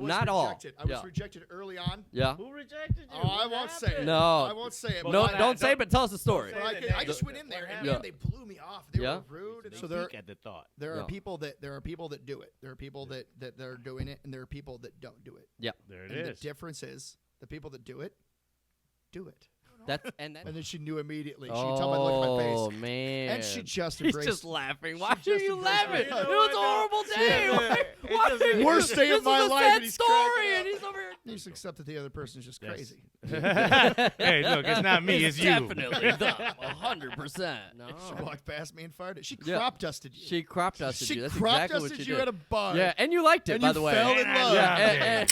Not rejected. all. I was rejected early on. Yeah. Who rejected you? Oh, I won't say it. No. I won't say it. No, don't say it, but tell us the story. But I just went in there, and man, they blew me off. They were rude. They So peek at the thought. there are people that do it. There are people that are doing it, and there are people that don't do it. Yeah. There it And is. the difference is the people that do it, do it. And then she knew immediately. She could tell by the look at my face. Oh man! And she just He's embraced. just laughing. Why are just you embraced laughing? it. It was a horrible day. Why are you- Worst day of my This is a life, sad and he's story, cracking and he's over here. You just accept that the other person's just crazy. Hey, look, it's not me, it's you. Definitely them, 100%. No. She walked past me and fired it. She crop dusted you. She crop dusted you. That's crop exactly what dusted you you did. at a bar. Yeah, and you liked it, And by you the way. fell in love. Yeah.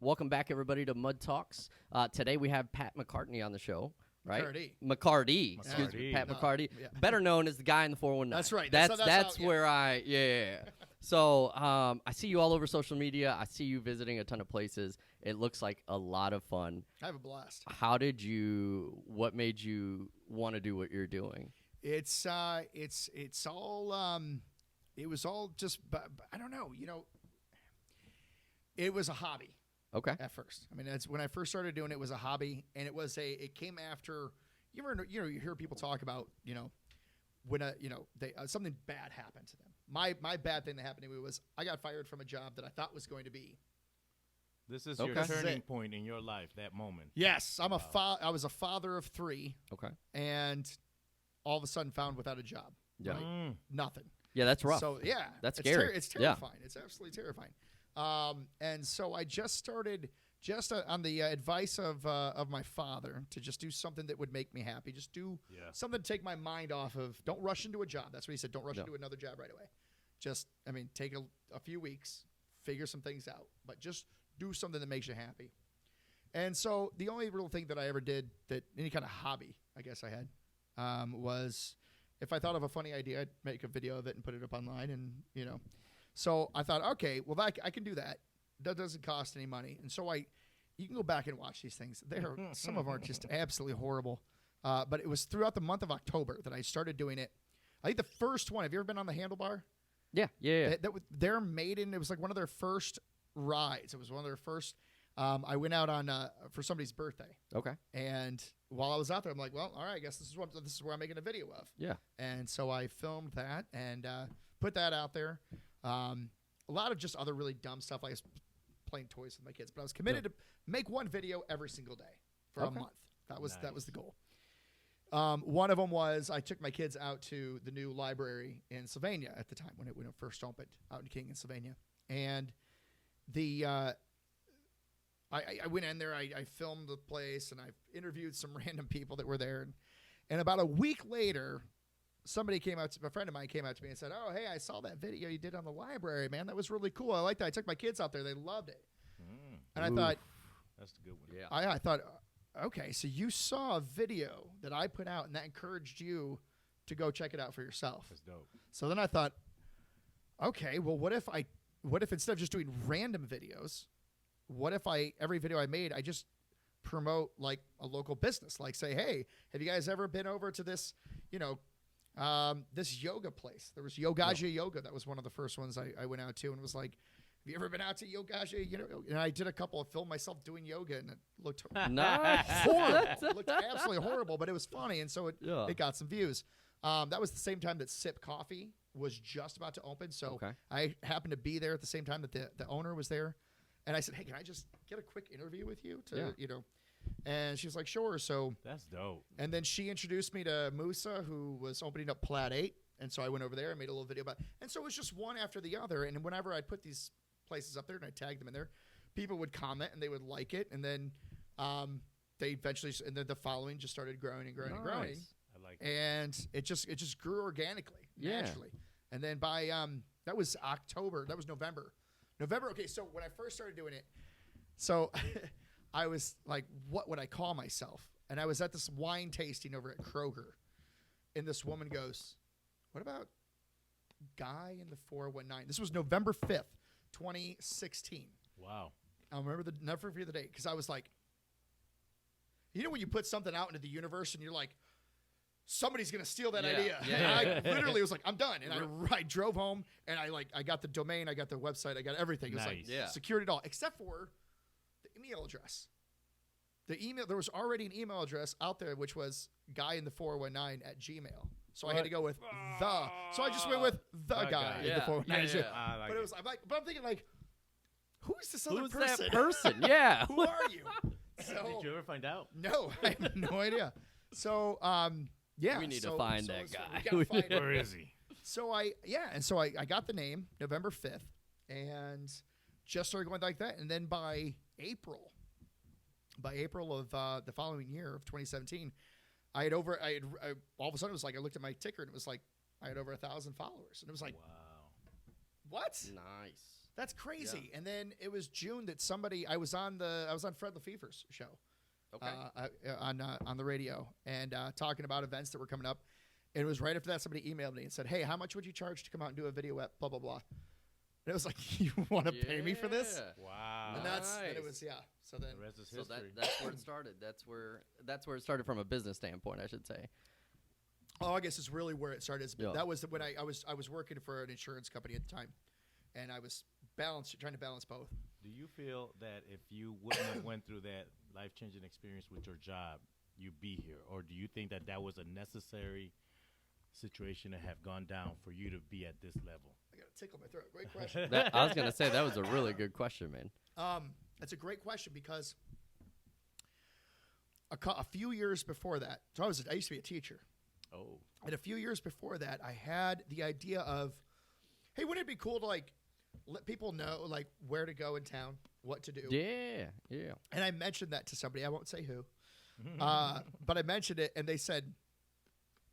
Welcome back, everybody, to MudTalks. Today we have Pat McCartney on the show. Right? McCarty. Excuse me. Pat McCarty. Yeah. Better known as the guy in the 419. That's right. That's where So I see you all over social media. I see you visiting a ton of places. It looks like a lot of fun. I have a blast. What made you want to do what you're doing? It's all, it was all just, I don't know, it was a hobby. Okay. At first. I mean, that's when I first started doing it, was a hobby, and it came after, you hear people talk about, when something bad happened to them. My bad thing that happened to me was I got fired from a job that I thought was going to be. This is your turning point in your life, that moment. Yes, I was a father of 3. Okay. And all of a sudden found without a job. Yeah. Right? Nothing. Yeah, that's rough. So yeah, that's scary. It's terrifying. Yeah. It's absolutely terrifying. And so I just started, on the advice of my father, to just do something that would make me happy. Just do something to take my mind off of. Don't rush into a job. That's what he said. Don't rush into another job right away. Just, take a few weeks, figure some things out, but just do something that makes you happy. And so the only real thing that I ever did, that any kind of hobby I guess I had, was if I thought of a funny idea, I'd make a video of it and put it up online, and So I thought, okay, well, I can do that. That doesn't cost any money. And so you can go back and watch these things. Some of them are just absolutely horrible. But it was throughout the month of October that I started doing it. I think the first one, have you ever been on the Handlebar? Yeah. Their maiden, it was like one of their first rides. It was one of their first. I went out on for somebody's birthday. Okay. And while I was out there, I'm like, well, all right, I guess this is where I'm making a video of. Yeah. And so I filmed that and put that out there. A lot of just other really dumb stuff, like playing toys with my kids. But I was committed to make one video every single day for a month. That was the goal. One of them was I took my kids out to the new library in Sylvania at the time when it first opened out in King in Sylvania, and I went in there. I filmed the place and I interviewed some random people that were there, and about a week later, a friend of mine came out to me and said, "Oh, hey, I saw that video you did on the library, man. That was really cool. I liked that. I took my kids out there. They loved it." And I thought, that's a good one. Yeah. I thought, okay, so you saw a video that I put out, and that encouraged you to go check it out for yourself. That's dope. So then I thought, okay, well, what if instead of just doing random videos, what if every video I made, I just promote like a local business, like say, hey, have you guys ever been over to this, this yoga place? There was Yogaja Yoga. That was one of the first ones I went out to, and it was like, have you ever been out to Yogaja? And I did a couple of filmed myself doing yoga, and it looked horrible. It looked absolutely horrible, but it was funny, and so it got some views. That was the same time that Sip Coffee was just about to open, so I happened to be there at the same time that the owner was there, and I said, hey, can I just get a quick interview with you? And she was like, sure. So that's dope. And then she introduced me to Musa, who was opening up Plat 8, and so I went over there and made a little video about it. And so it was just one after the other, and whenever I put these places up there and I tagged them in there, people would comment and they would like it, and then they eventually, and then the following just started growing and growing and growing. I like it. And it just grew organically, naturally. And then by that was October, that was November. Okay, so when I first started doing it, so I was like, what would I call myself? And I was at this wine tasting over at Kroger, and this woman goes, what about Guy in the 419? This was November 5th. 2016. Wow. I'll never forget the date, because I was like, when you put something out into the universe and you're like somebody's gonna steal that Yeah, idea. yeah, And I literally was like, I'm done. And I drove home and I got the domain, I got the website, I got everything. It was like secured it all, except for the email address. The email, there was already an email address out there, which was guyinthe419@gmail. So I had to go with the. So I just went with the guy in the 419. But it was, I'm thinking like, who is this other person? Who's that person? Yeah. Who are you? So, did you ever find out? No, I have no idea. So, we need to find that guy. Where is he? So I got the name November 5th and just started going like that. And then by April of the following year of 2017, all of a sudden it was like, I looked at my ticker and it was like, I had over 1,000 followers. And it was like, wow, what? Nice. That's crazy. Yeah. And then it was June that I was on Fred Lefevre's show. Okay. On the radio and talking about events that were coming up. And it was right after that somebody emailed me and said, hey, how much would you charge to come out and do a video at blah, blah, blah. And it was like, you want to pay me for this? Wow. And and it was, So then the rest is history. That's where it started. That's where it started from a business standpoint, I should say. Oh, I guess it's really where it started. Yeah. That was when I was working for an insurance company at the time. And I was trying to balance both. Do you feel that if you wouldn't have went through that life-changing experience with your job, you'd be here? Or do you think that was a necessary situation to have gone down for you to be at this level? I got to tickle my throat. Great question. I was going to say that was a really good question, man. That's a great question because a few years before that, so I used to be a teacher. Oh. And a few years before that, I had the idea of, hey, wouldn't it be cool to like let people know like where to go in town, what to do? Yeah. And I mentioned that to somebody. I won't say who. But I mentioned it, and they said,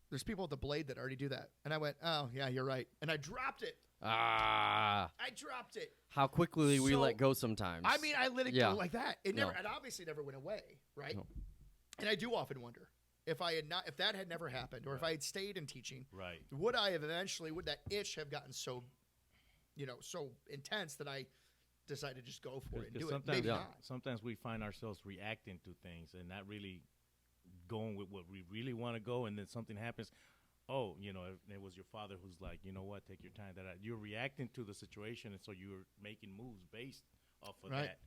there's people at the Blade that already do that. And I went, oh, yeah, you're right. And I dropped it. I dropped it. How quickly we let go sometimes. I mean, I let it go like that. It obviously never went away, right? No. And I do often wonder if that had never happened, or if I had stayed in teaching, right? Would that itch have gotten so intense that I decided to just go for it and do it? Maybe not. Sometimes we find ourselves reacting to things and not really going with what we really want to go, and then something happens. Oh, it was your father who's like, you know what, take your time. You're reacting to the situation, and so you're making moves based off of that,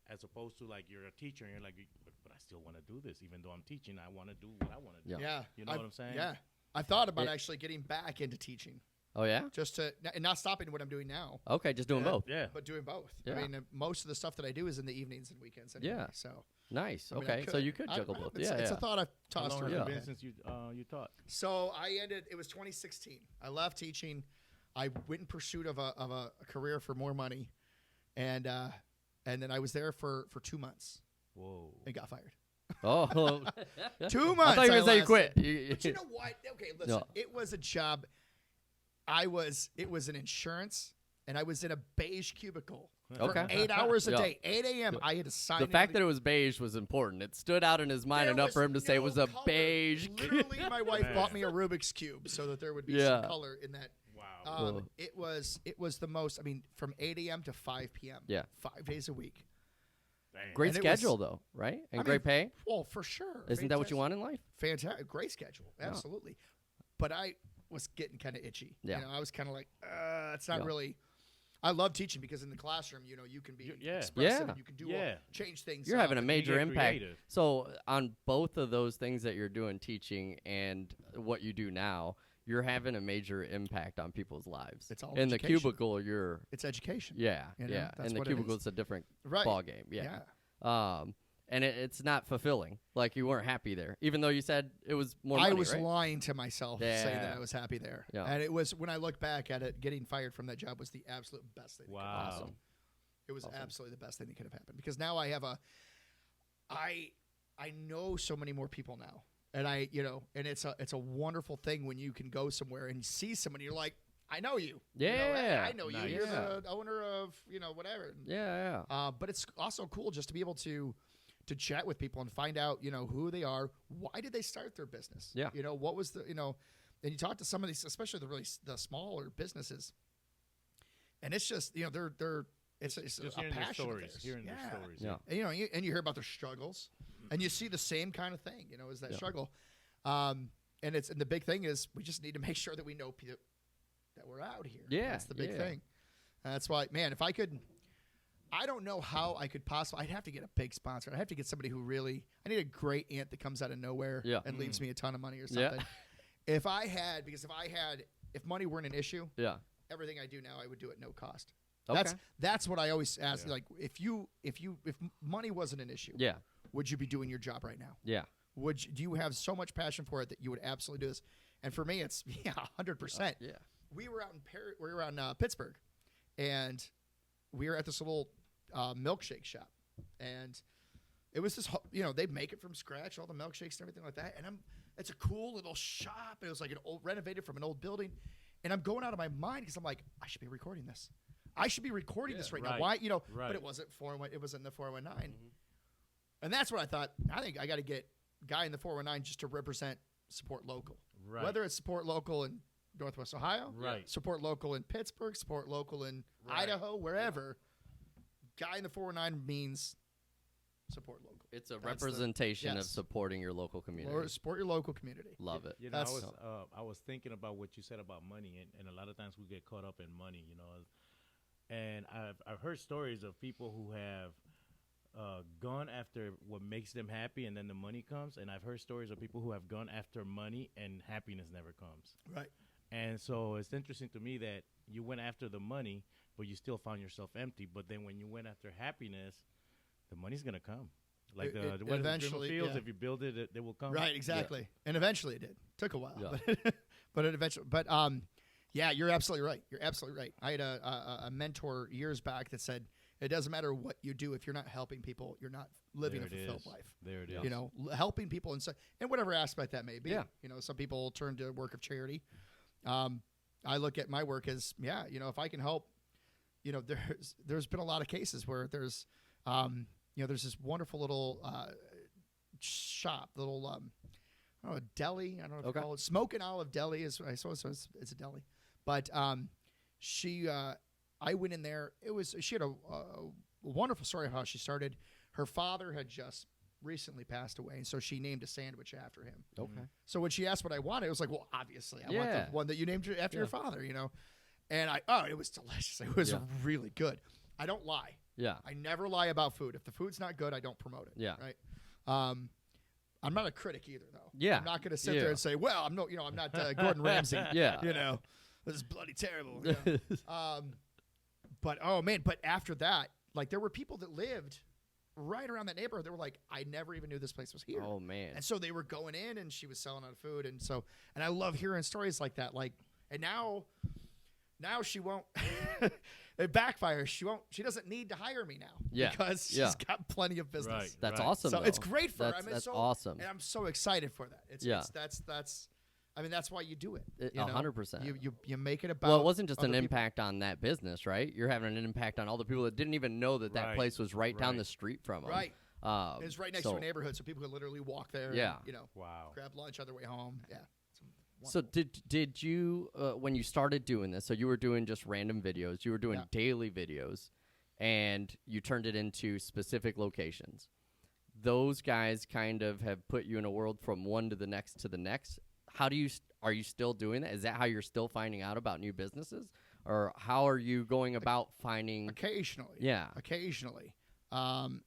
as opposed to like you're a teacher and you're like, but I still want to do this, even though I'm teaching. I want to do what I want to do. Yeah, you know what I'm saying? Yeah, I thought about actually getting back into teaching. Oh yeah, just to and not stopping what I'm doing now. Okay, just doing both. Yeah, but doing both. Yeah. I mean, most of the stuff that I do is in the evenings and weekends. Anyway, yeah. So nice. Okay, so you could juggle both. It's a thought I've tossed around. How long has it been since you taught? So I ended. It was 2016. I left teaching. I went in pursuit of a career for more money, and then I was there for 2 months. Whoa! And got fired. Oh, 2 months. I thought you were going to say you quit. But you know what? Okay, listen. No. It was a job. It was an insurance, and I was in a beige cubicle for 8 hours a day, 8 a.m. I had to sign. The fact that it was beige was important. It stood out in his mind enough for him to say it was a beige. Literally, my wife bought me a Rubik's Cube so that there would be some color in that. Wow. It was the most. I mean, from 8 a.m. to 5 p.m. Yeah, 5 days a week. Dang. Great schedule, though, right? And great pay. Well, for sure. Isn't that what you want in life? Fantastic, great schedule, absolutely. But I was getting kind of itchy. Yeah. I was kind of like, it's not really. I love teaching because in the classroom, you can be expressive and you can do change things. You're having a major impact. Creative. So on both of those things that you're doing, teaching and what you do now, you're having a major impact on people's lives. It's all in education. The cubicle. It's education. Yeah, in the cubicle, it's a different ball game. Yeah. And it's not fulfilling. Like you weren't happy there, even though you said it was more money, I was right? lying to myself saying that I was happy there. Yeah. And it was, when I look back at it, getting fired from that job was the absolute best thing. Wow. Awesome. It was absolutely the best thing that could have happened, because now I have I know so many more people now. And and it's a wonderful thing when you can go somewhere and see someone, you're like, I know you. Yeah. I know you. You're the owner of, whatever. Yeah. But it's also cool just to be able to chat with people and find out, who they are. Why did they start their business? Yeah. What was the, and you talk to some of these, especially the smaller businesses, and it's just, it's just a hearing their passion stories. Hearing their stories. Yeah. And you hear about their struggles, and you see the same kind of thing, is that struggle. and the big thing is we just need to make sure that we know that we're out here. Yeah, that's the big thing. That's why, man, if I could, I don't know how I could possibly. I'd have to get a big sponsor. I'd have to get somebody who really. I need a great aunt that comes out of nowhere and leaves me a ton of money or something. Yeah. If money weren't an issue, everything I do now, I would do at no cost. Okay. That's what I always ask. Like, if money wasn't an issue, would you be doing your job right now? Yeah. Do you have so much passion for it that you would absolutely do this? And for me, it's 100%. Yeah. We were out in Pittsburgh, and we were at this little milkshake shop, and it was this. They make it from scratch, all the milkshakes and everything like that. And it's a cool little shop. It was like renovated from an old building, and I'm going out of my mind because I'm like, I should be recording this. I should be recording this right now. Why? But it wasn't 411. It was in the 419, and that's what I thought. I think I got to get guy in the 419 just to represent support local. Right. Whether it's support local in Northwest Ohio, support local in Pittsburgh, support local in Idaho, wherever. Guy in the 419 means support local. It's a representation of supporting your local community. Or support your local community. Love it. I was thinking about what you said about money, and a lot of times we get caught up in money, And I've heard stories of people who have gone after what makes them happy, and then the money comes. And I've heard stories of people who have gone after money, and happiness never comes. Right. And so it's interesting to me that you went after the money, but you still found yourself empty. But then when you went after happiness, the money's going to come. Like eventually, fields, if you build it, it will come. Right, exactly. Yeah. And eventually it did. Took a while. Yeah. But it eventually. But, yeah, you're absolutely right. You're absolutely right. I had a mentor years back that said, it doesn't matter what you do. If you're not helping people, you're not living a fulfilled life. There it is. Helping people in whatever aspect that may be. Yeah. Some people turn to work of charity. I look at my work as, if I can help, there's been a lot of cases where there's this wonderful little shop, little, deli. I don't know if you call it Smoke and Olive Deli. I suppose it's a deli. But I went in there. She had a wonderful story of how she started. Her father had just recently passed away, and so she named a sandwich after him. Okay. So when she asked what I wanted, it was like, well, obviously, I want the one that you named after your father, And it was delicious. It was really good. I don't lie. Yeah. I never lie about food. If the food's not good, I don't promote it. Yeah. Right. I'm not a critic either, though. Yeah. I'm not going to sit there and say, well, I'm not Gordon Ramsay. Yeah. This is bloody terrible. But after that, like, there were people that lived right around that neighborhood. They were like, I never even knew this place was here. Oh, man. And so they were going in, and she was selling out food. And I love hearing stories like that. Like, and now she won't, it backfires. She doesn't need to hire me now. Yeah. Because she's got plenty of business. Right, that's awesome. So though. it's great for her. That's awesome. And I'm so excited for that. That's why you do it. 100%. You make it about. Well, it wasn't just an impact on that business, right? You're having an impact on all the people that didn't even know that place was right down the street from them. Right. It's right next to a neighborhood, so people could literally walk there. Yeah. And, wow. Grab lunch on their way home. Yeah. So did you when you started doing this? So you were doing just random videos. You were doing daily videos, and you turned it into specific locations. Those guys kind of have put you in a world from one to the next to the next. Are you still doing that? Is that how you're still finding out about new businesses, or how are you going about finding? Occasionally. Yeah. Occasionally.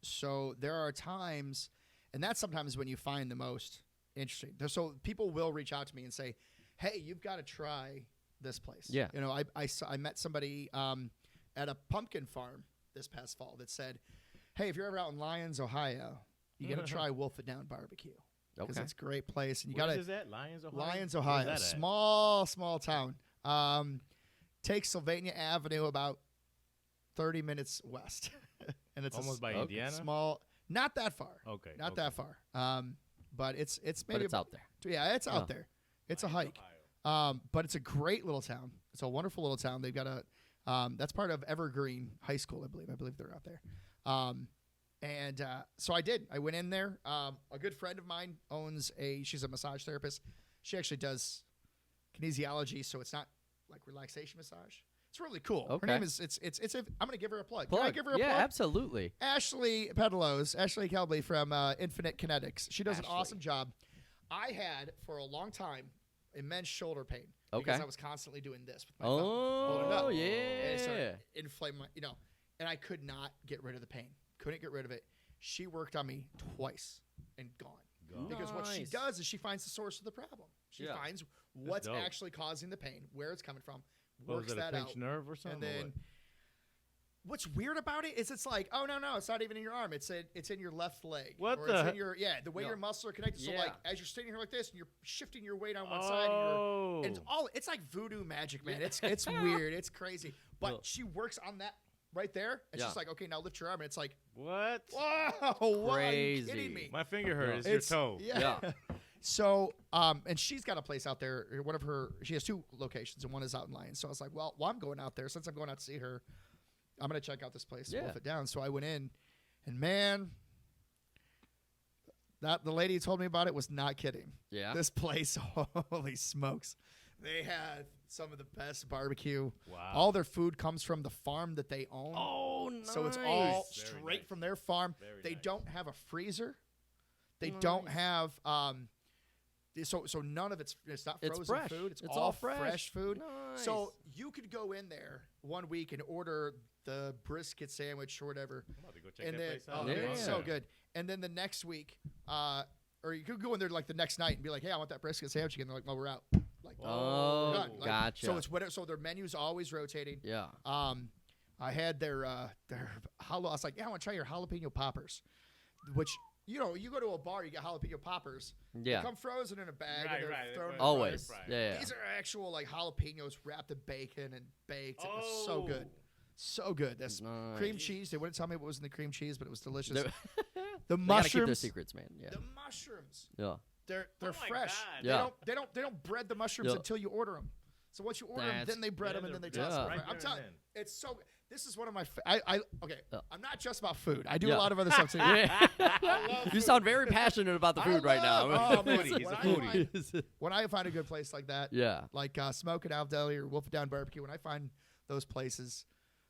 So there are times, and that's sometimes when you find the most interesting. So people will reach out to me and say, "Hey, you've got to try this place." Yeah. I met somebody at a pumpkin farm this past fall that said, "Hey, if you're ever out in Lyons, Ohio, you got to try Wolf It Down Barbecue." Because it's a great place, and you got to. Where is that? Lyons, Ohio. Lyons, Ohio, small town. Take Sylvania Avenue about 30 minutes west, and it's almost by Indiana. Small, not that far. Okay, not that far. But it's maybe. But it's out there. Yeah, it's out there. It's a hike. But it's a great little town. It's a wonderful little town. They've got that's part of Evergreen High School, I believe. I believe they're out there. So I did. I went in there. A good friend of mine she's a massage therapist. She actually does kinesiology, so it's not like relaxation massage. It's really cool. Okay. Her name is, I'm going to give her a plug. Can I give her a plug? Yeah, absolutely. Ashley Kelby from Infinite Kinetics. She does an awesome job. I had for a long time immense shoulder pain Okay. because I was constantly doing this with my thumb. Holding it up. Oh, And it started yeah. inflaming my, and I could not get rid of the pain. Couldn't get rid of it. She worked on me twice and gone. Because what she Nice. does is she finds the source of the problem. She Yeah. finds what's dope. actually causing the pain, where it's coming from, What works was it, a that out. pinched nerve or something? And or then what's weird about it is it's like, oh no, it's not even in your arm. It's in your left leg. What or the it's heck? in your the way No. your muscles are connected. So Yeah. like as you're standing here like this and you're shifting your weight on one what? side Oh. and it's like voodoo magic, man. It's weird. It's crazy. But Well- she works on that right there and Yeah. she's like, okay, now lift your arm and it's like, What? whoa, what? Are you Crazy. kidding me? My finger hurt. Yeah. It's your toe. Yeah. Yeah. So, and she's got a place out there. She has 2 locations, and one is out in Lyons. So I was like, well, I'm going out there. Since I'm going out to see her, I'm going to check out this place, Yeah. wolf it down. So I went in, and man, the lady who told me about it was not kidding. Yeah. This place, holy smokes. They had some of the best barbecue. Wow. All their food comes from the farm that they own. Oh, nice. So it's all Very straight nice. from their farm. Very They nice. don't have a freezer. They don't Nice. have so none of it's not It's frozen fresh. food. It's It's all all fresh. food. Nice. So you could go in there one week and order the brisket sandwich or whatever, I'm about to go check and that then place out. dude, it's so Yeah. good. And then the next week, or you could go in there like the next night and be like, "Hey, I want that brisket sandwich again." They're like, "Well, we're out." Like, Oh, we're done. Like, gotcha. So it's whatever. So their menu's always rotating. Yeah. I had their I was like, yeah, I want to try your jalapeno poppers, which you go to a bar, you get jalapeno poppers. Yeah. They come frozen in a bag Right, and they're right. thrown in Always. Fried. Yeah, yeah. These are actual like jalapenos wrapped in bacon and baked. It was so good, so good. That's Nice. cream cheese. They wouldn't tell me what was in the cream cheese, but it was delicious. They're- The They gotta keep their mushrooms, secrets, man. Yeah. the mushrooms, Yeah. they're Oh my fresh. God. Yeah. They don't bread the mushrooms Yeah. until you order them. So once you order them, That's- then they bread them and then they toss yeah. them. Right I'm there telling and you, then. it's so. This is one of my. Okay. Yeah. I'm not just about food. I do Yeah. a lot of other stuff too. Yeah. You sound very passionate about the I food right now. love- oh, man, Foodie. He's when a I foodie. When I find a good place like that, Yeah. like Smoke and Al Deli or Wolf It Down Barbecue, when I find those places,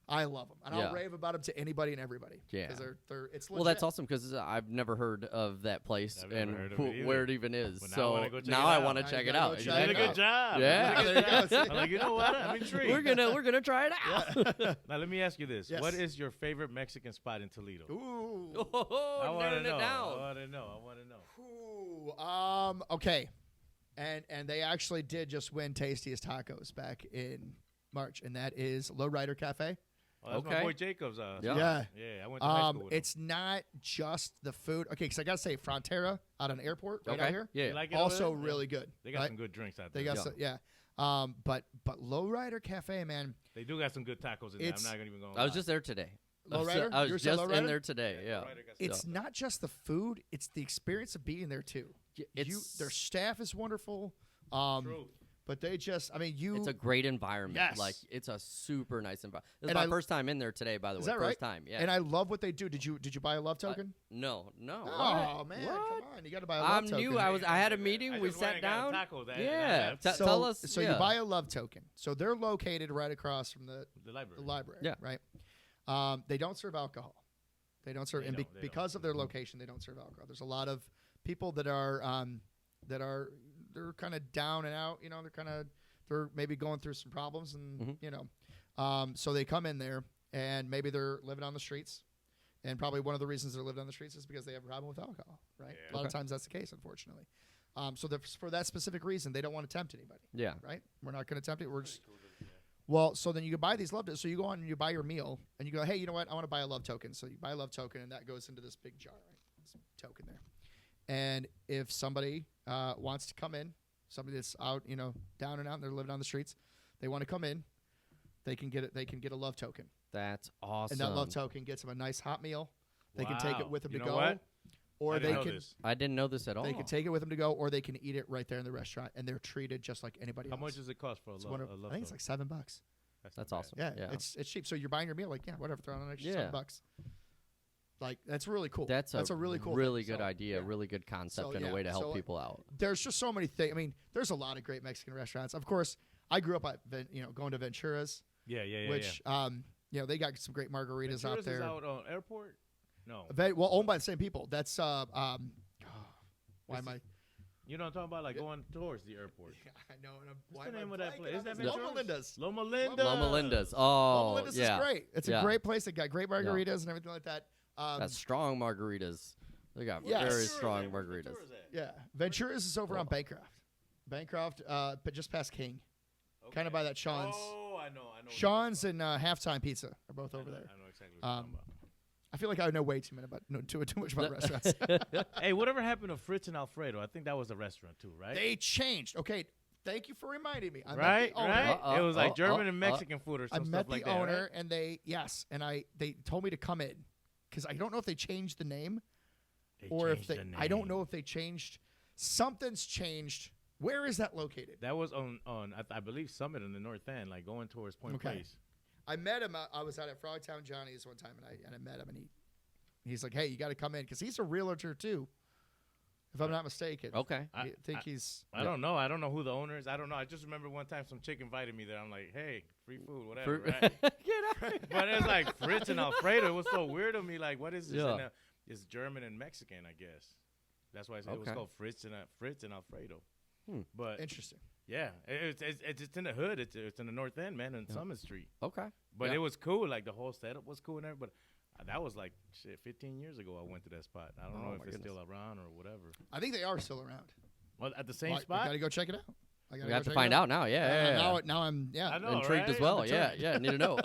I love them, and Yeah. I'll rave about them to anybody and everybody. Yeah. because they're it's legit. Well, that's awesome because I've never heard of that place I've never and heard of it either. where it even is. But now I so wanna go check now it I out. want to Now check you it gotta out. go You check did a it good out. job. Yeah. You did a There good you go. job. See? I'm like, you know what? I'm intrigued. we're gonna try it out. Now let me ask you this: Yes. What is your favorite Mexican spot in Toledo? Ooh. Oh, I want to narrowing it know. down. I want to know. I want to know. Ooh. Okay, and they actually did just win Tastiest Tacos back in March, and that is Lowrider Cafe. Oh, that's Okay. my boy Jacob's. Yeah. Yeah, I went to high school with him. It's not just the food. Okay, because I gotta say, Frontera out on Airport right out Okay. here, Yeah. You like it over also there? Yeah. really good. They got right? some good drinks out there. They got Yeah. some, yeah. But Lowrider Cafe, man. They do got some good tacos in there. I'm It's- not gonna even go. I was just there today. Lowrider? I You were was still just Lowrider? in there today. Yeah. It's not just the food; it's the experience of being there too. Their staff is wonderful. True. But they just, I mean, you. It's a great environment. Yes. Like it's a super nice environment. This is And my I- first time in there today, by the Is way. that right? First time. Yeah. And I love what they do. Did you buy a love token? No. Oh What? man, What? come on! You got to buy a love I'm token. new. I had a meeting. I We just went sat and got a down. taco that- Yeah. that- So, Tell us. So yeah. you buy a love token. So they're located right across from the The library. library. Yeah. Right. They don't serve alcohol. They don't serve, They and don't, they because don't. of their location, they don't serve alcohol. There's a lot of people that are they're kind of down and out. You know, they're maybe going through some problems, and Mhm. you know, so they come in there, and maybe they're living on the streets, and probably one of the reasons they're living on the streets is because they have a problem with alcohol. Right. Yeah. A lot of times that's the case, unfortunately. So for that specific reason, they don't want to tempt anybody. Yeah. Right. We're not going to tempt it. We're just. Well, so then you can buy these love tokens. So you go on and you buy your meal, and you go, hey, you know what? I want to buy a love token. So you buy a love token, and that goes into this big jar, right? This token there. And if somebody wants to come in, somebody that's out, you know, down and out, and they're living on the streets, they want to come in, they can get it. They can get a love token, That's awesome. and that love token gets them a nice hot meal. They can take it Wow. with them You to know go, what? or I they didn't know can this. I didn't know this at all. they can take it with them to go, or they can eat it right there in the restaurant, and they're treated just like anybody How else. much does it cost for a It's love? one of- a love I think it's like token? $7. That's That's not bad. awesome. Yeah, Yeah. it's cheap. So you're buying your meal, like, yeah, whatever, throw on an extra Yeah. $7. Like, that's really cool. That's a really cool, really thing. good So, idea. yeah. Really good concept So, and yeah, a way to help so, people out. There's just so many things. I mean, there's a lot of great Mexican restaurants. Of course, I grew up at going to Ventura's, Yeah. which you know, they got some great margaritas Ventura's out there. Is out on airport? No. Well, owned by the same people. That's why am I? You know what I'm talking about? Like going towards the airport. Yeah, I know. And What's the name of that place? Is that Loma Linda's. Loma Linda's. Loma Linda's. Oh, Loma Linda's yeah. is great. It's a great place. They got great margaritas and everything like that. Got strong margaritas. They got Yes. very strong margaritas. Yeah, Ventura's is over on Bancroft, but just past King, kind of by that Sean's. Oh, I know. Sean's and Halftime Pizza are both over there. I know exactly what you're talking about. I feel like I know way too much about restaurants. Hey, whatever happened to Fritz and Alfredo? I think that was a restaurant too, right? They changed. Okay, thank you for reminding me. I Right. met the owner. It was like German and Mexican food or I some met stuff like the that. owner, Right? and they told me to come in because I don't know if they changed the name I don't know if they changed. Something's changed. Where is that located? That was on I believe Summit in the North End, like going towards Point Place. I met him. I was out at Frogtown Johnny's one time, and I met him, and he's like, "Hey, you got to come in," because he's a realtor too, if I'm not mistaken. Okay. I think he's. I don't know. I don't know who the owner is. I don't know. I just remember one time some chick invited me there. I'm like, "Hey, free food, whatever." Right? But it's like Fritz and Alfredo. It was so weird to me. Like, what is this? Yeah. It's German and Mexican, I guess. That's why it was called Fritz and Alfredo. But Interesting. yeah, it's in the hood. It's in the North End, man, on Summit Street. Okay. But it was cool. Like the whole setup was cool and everything. But that was like 15 years ago. I went to that spot. I don't know if it's still around or whatever. I think they are still around. Well, at the same spot. I gotta go check it out. We have to find out now. Yeah. Now I'm I know, intrigued right? as well. Yeah. Need to know.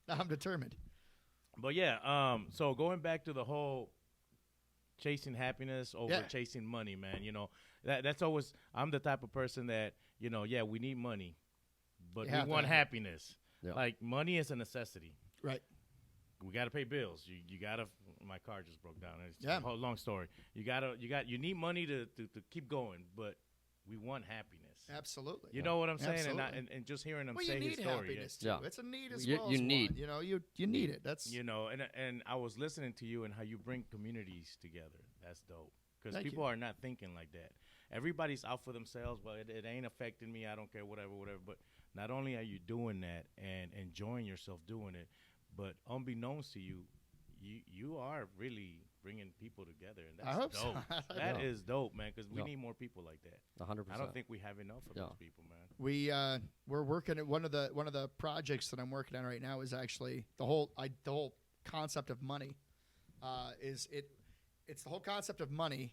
Now I'm determined. But yeah, so going back to the whole chasing happiness over chasing money, man. You know, that's always. I'm the type of person that we need money, but we want happiness. Yeah. Like money is a necessity. Right. We got to pay bills. You got to. My car just broke down. It's a whole long story. You need money to keep going, but we want happiness. Absolutely. You know what I'm saying? And just hearing them say his story. Happiness too. It's a need as well. You need. You need it. That's and I was listening to you and how you bring communities together. That's dope. Because people are not thinking like that. Everybody's out for themselves. Well, it ain't affecting me. I don't care. Whatever. But not only are you doing that and enjoying yourself doing it, but unbeknownst to you, you are really bringing people together, and that's dope. That is dope, man, because we need more people like that. 100%. I don't think we have enough of those people, man. We're working at one of the projects that I'm working on right now is actually the whole concept of money. It's the whole concept of money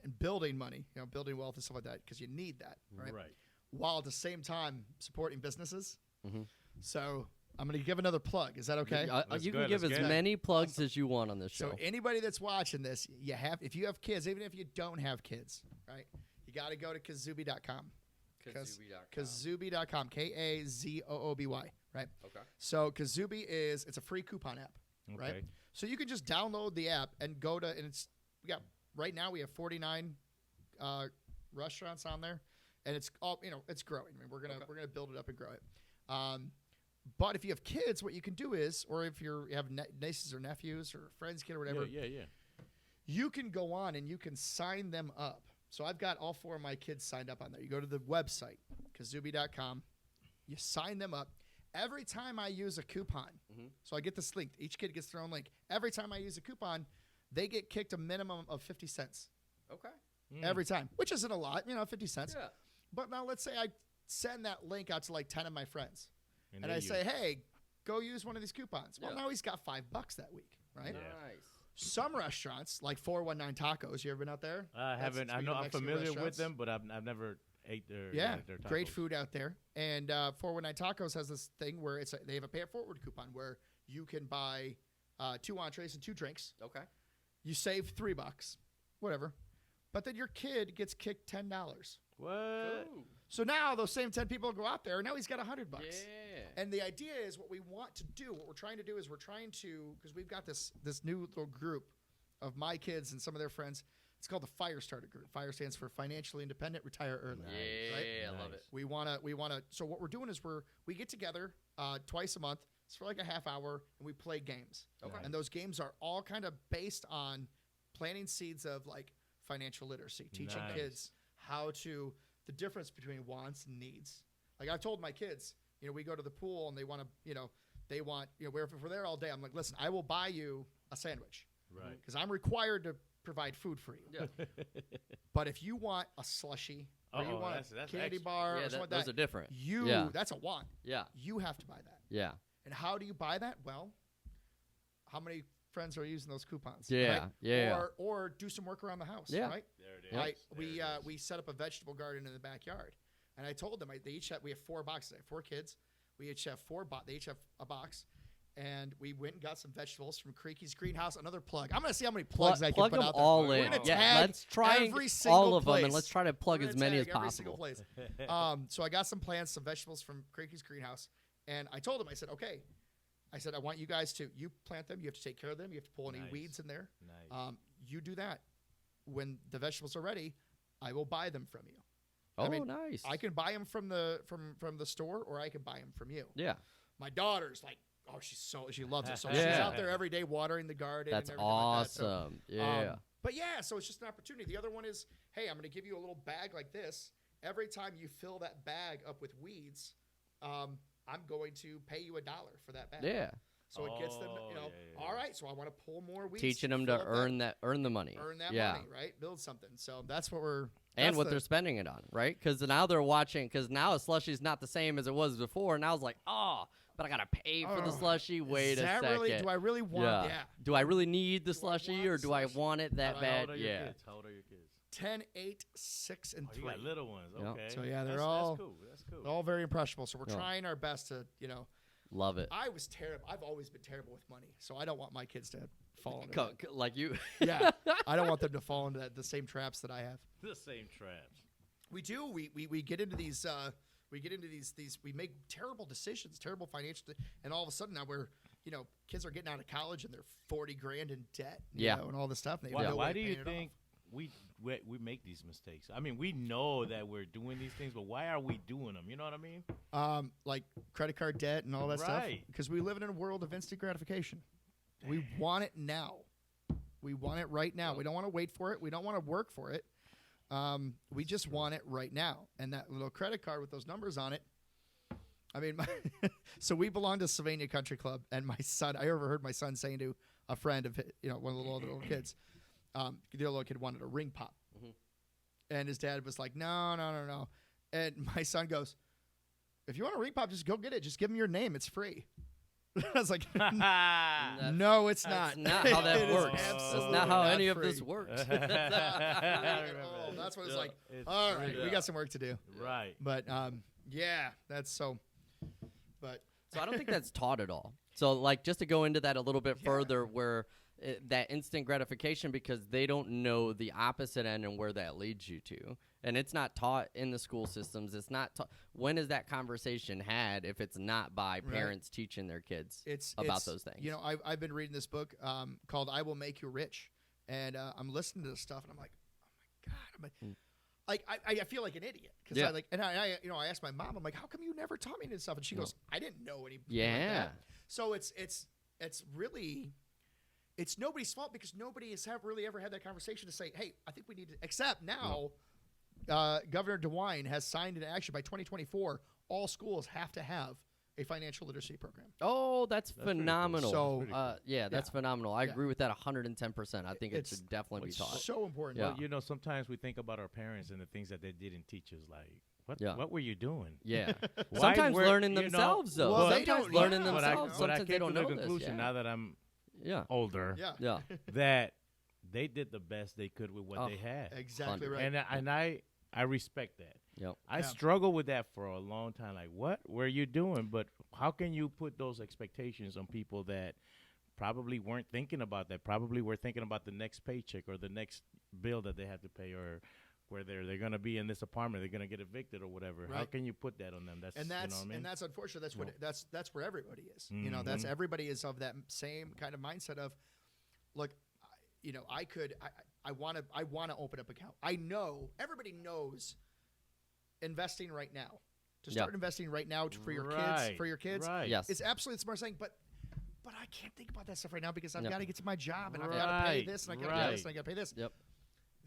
and building money, building wealth and stuff like that, because you need that, right? Right. While at the same time supporting businesses. Mm-hmm. So I'm going to give another plug. Is that okay? You can give as many plugs as you want on this show. So anybody that's watching this, if you have kids, even if you don't have kids, right, you got to go to Kasubi.com. Kasubi.com. Kazooby, right? Okay. So Kasubi it's a free coupon app, right? So you can just download the app and go to, and right now we have 49 restaurants on there, and it's all, it's growing. I mean, we're gonna build it up and grow it. But if you have kids, what you can do is, or if you have nieces or nephews or friends' kid or whatever, you can go on and you can sign them up. So I've got all 4 of my kids signed up on there. You go to the website, Kasubi.com, you sign them up. Every time I use a coupon, so I get this link. Each kid gets their own link. Every time I use a coupon, they get kicked a minimum of 50 cents. Okay. Every time, which isn't a lot, 50 cents. Yeah. But now let's say I send that link out to like 10 of my friends. And I say, hey, go use one of these coupons. Well, now he's got $5 that week, right? Yeah. Nice. Some restaurants, like 419 Tacos, you ever been out there? I haven't. I know I'm familiar with them, but I've never ate their tacos. Great food out there. And 419 Tacos has this thing where they have a pay it forward coupon where you can buy 2 entrees and 2 drinks. Okay. You save $3, whatever. But then your kid gets kicked $10. What? Ooh. So now those same 10 people go out there, and now he's got $100. Yeah. And the idea is what we want to do, what we're trying to do is because we've got this new little group of my kids and some of their friends. It's called the Fire Starter Group. FIRE stands for Financially Independent, Retire Early. Yeah, right? I love it. We want to. So what we're doing is we get together twice a month. It's for like a half hour, and we play games. Okay. And those games are all kind of based on planting seeds of like financial literacy, teaching kids the difference between wants and needs. Like I've told my kids, we go to the pool and they want to, if we're there all day, I'm like, listen, I will buy you a sandwich. Right. Because I'm required to provide food for you. Yeah. But if you want a slushie or you want a candy extra. bar or something like those that, are different. That's a want. Yeah. You have to buy that. Yeah. And how do you buy that? Well, how many friends are using those coupons? Yeah. Right? Yeah. Or do some work around the house. Yeah. Right. There it is. We set up a vegetable garden in the backyard, and I told them we have 4 boxes. I have 4 kids. We each have they each have a box. And we went and got some vegetables from Creaky's Greenhouse. Another plug. I'm going to see how many plugs I can plug put them out there. all in. We're gonna Yeah, tag let's try every and single all of them, and place. let's try to plug We're as gonna many as tag every single possible. place. So I got some plants, some vegetables from Creaky's Greenhouse. And I told them, I said, okay. I said, I want you guys you plant them. You have to take care of them. You have to pull any weeds in there. Nice. You do that. When the vegetables are ready, I will buy them from you. Oh, nice. I can buy them from the store, or I can buy them from you. Yeah. My daughter's like, she loves it. So Yeah. she's out there every day watering the garden. That's and everything awesome. Like that. So, yeah. But yeah, so it's just an opportunity. The other one is, hey, I'm going to give you a little bag like this. Every time you fill that bag up with weeds, I'm going to pay you $1 for that bag. Yeah. So it gets them, all right, so I want to pull more weeds. Teaching them to earn the money. Earn that money, right? Build something. So that's what we're... And what they're spending it on, right? Because now they're watching, because now a slushie is not the same as it was before. And I was like, but I got to pay for the slushie. Wait a second. Do I really want Yeah. Do I really need the slushie, or do I want it that bad? How old are your kids? How old are your kids? 10, 8, 6, and 3. You got little ones. Okay. So yeah, that's cool. That's cool. All very impressionable. So we're trying our best to, Love it. I was terrible. I've always been terrible with money, so I don't want my kids to fall into that. Like you. Yeah, I don't want them to fall into the same traps that I have. The same traps. We do. We get into these. We make terrible decisions, terrible financial, and all of a sudden now we're, kids are getting out of college and they're $40,000 in debt. You know, and all this stuff. And Why do you think we make these mistakes? I mean, we know that we're doing these things, but why are we doing them? You know what I mean? Like credit card debt and all that stuff. Because we live in a world of instant gratification. Damn. We want it now. We want it right now. We don't want to wait for it. We don't want to work for it. We just want it right now. And that little credit card with those numbers on it. I mean, so we belong to Sylvania Country Club, and my son, I overheard my son saying to a friend of, one of the little kids, the other little kid wanted a ring pop. Mm-hmm. And his dad was like, no. And my son goes, if you want a ring pop, just go get it. Just give him your name. It's free. I was like, no, it's not. That's not how that works. That's not how any of this works. That's what it's like. All right, we got some work to do. Right. But, yeah, that's so. But so I don't think that's taught at all. So, like, just to go into that a little bit further, where that instant gratification, because they don't know the opposite end and where that leads you to. And it's not taught in the school systems. It's not taught. When is that conversation had if it's not by parents teaching their kids about those things? I've been reading this book called I Will Make You Rich. And I'm listening to this stuff, and I'm like, oh, my God. I feel like an idiot. Because I asked my mom, I'm like, how come you never taught me this stuff? And she goes, I didn't know anything like that. So it's really... It's nobody's fault, because nobody has really ever had that conversation to say, hey, I think we need to, except now Governor DeWine has signed an action by 2024. All schools have to have a financial literacy program. Oh, that's phenomenal. Cool. So, that's phenomenal. I agree with that 110%. I think it should definitely be taught. So important. Well, sometimes we think about our parents and the things that they didn't teach us, like, what were you doing? Yeah. Sometimes learning themselves, though. Well, sometimes learning themselves. But I Sometimes came they don't to the know conclusion now that I'm older, that they did the best they could with what they had. Exactly right. And I respect that. Yep. I struggled with that for a long time. Like, what were you doing? But how can you put those expectations on people that probably weren't thinking about that? Probably were thinking about the next paycheck or the next bill that they have to pay, or where they're going to be in this apartment, they're going to get evicted or whatever. Right. How can you put that on them? That's you know what I mean? And that's unfortunate. That's where everybody is. Mm-hmm. That's everybody is of that same kind of mindset of, look, I want to open up an account. I know everybody knows investing right now. To start investing right now for your kids. Right. Yes. It's absolutely smart saying, but I can't think about that stuff right now because I've got to get to my job and I've got to pay this and I got to pay this and I got to pay this. Yep.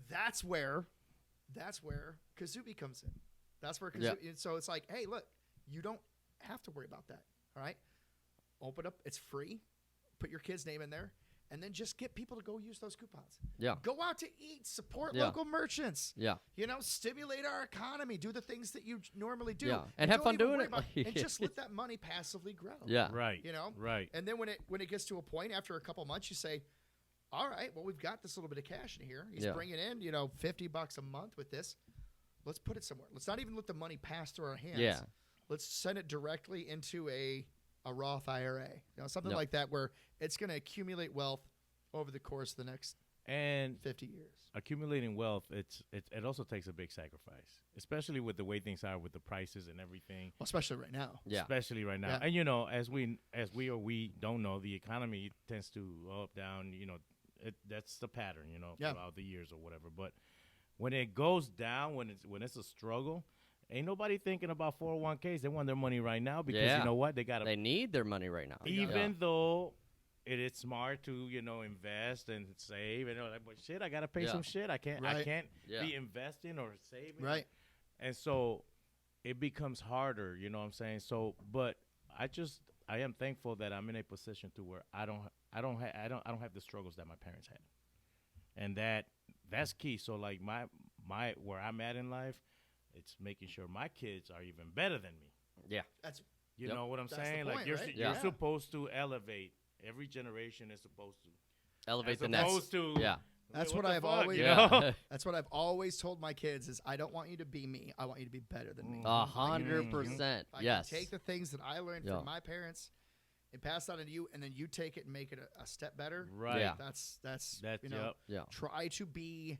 That's where Kasubi comes in. That's where Kasubi. So it's like, hey, look, you don't have to worry about that. All right, open up. It's free. Put your kid's name in there, and then just get people to go use those coupons. Yeah. Go out to eat, support Yeah. local merchants. Yeah. You know, stimulate our economy, do the things that you normally do. Yeah. And have don't fun even doing worry it. about- and just let that money passively grow. Yeah. Right. You know? Right. And then when it gets to a point after a couple months, you say, all right, well, we've got this little bit of cash in here. He's Yeah. bringing in, you know, $50 a month with this. Let's put it somewhere. Let's not even let the money pass through our hands. Yeah. Let's send it directly into a Roth IRA, you know, something Yep. like that, where it's going to accumulate wealth over the course of the next And 50 years. accumulating wealth, it also takes a big sacrifice, especially with the way things are with the prices and everything. Well, especially right now. Yeah. Especially right now. Yeah. And, you know, as we don't know, the economy tends to go up, down, you know, that's the pattern, you know, Yeah. throughout the years or whatever. But when it goes down, when it's a struggle, ain't nobody thinking about 401ks. They want their money right now because Yeah. you know what? They got to, They need their money right now. even though it is smart to, you know, invest and save, and like, but shit, I got to pay Yeah. some shit. I can't Right. Yeah. be investing or saving. Right. And so it becomes harder, you know what I'm saying? So, but I am thankful that I'm in a position to where I don't have the struggles that my parents had. And that's key. So like my where I'm at in life, it's making sure my kids are even better than me. Yeah. That's You Yep. know what I'm That's the saying? point, Like you're right? you're Yeah. supposed to elevate. Every generation is supposed to Elevate as the next. opposed to Yeah. That's what what the I've fuck, always you Yeah. know? That's what I've always told my kids is I don't want you to be me. I want you to be better than me. 100%. I Yes. can take the things that I learned Yeah. from my parents and pass that on to you, and then you take it and make it a step better. Right. Yeah. That's That's you know, Yeah. try to be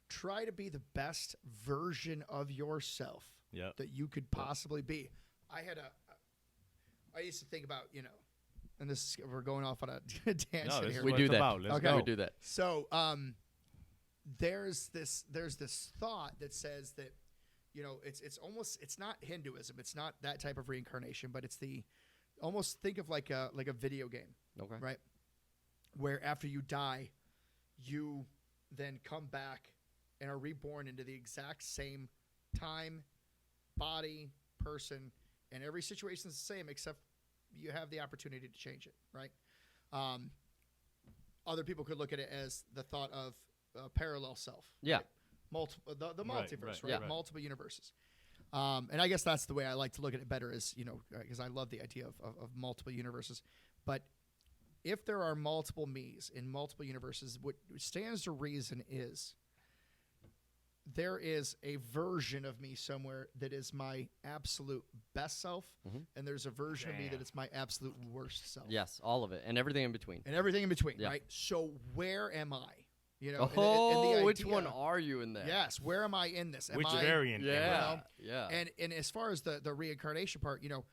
the best version of yourself Yep. that you could possibly be. I used to think about, you know, and we're going off on a tangent No, this here. is We what do it's that. about. Let's Okay. go. We do that. So there's this thought that says that, you know, it's not Hinduism, it's not that type of reincarnation, but it's almost think of like a video game, Okay. right? Where after you die, you then come back and are reborn into the exact same time, body, person, and every situation is the same except you have the opportunity to change it, right? Other people could look at it as the thought of parallel self. Yeah. Right? Multiple, the Right, multiverse, right, right? right. Multiple universes. And I guess that's the way I like to look at it better is, you know, because I love the idea of multiple universes. But if there are multiple me's in multiple universes, what stands to reason is there is a version of me somewhere that is my absolute best self, and there's a version of me that Damn. is my absolute worst self. Yes. All of it. And everything in between. And everything in between, Yeah. right? So where am I? You know, Oh, and the which idea- one are you in there? Yes, where am I in this? Am Which I, variant? Yeah. You Yeah. And as far as the reincarnation part, you know,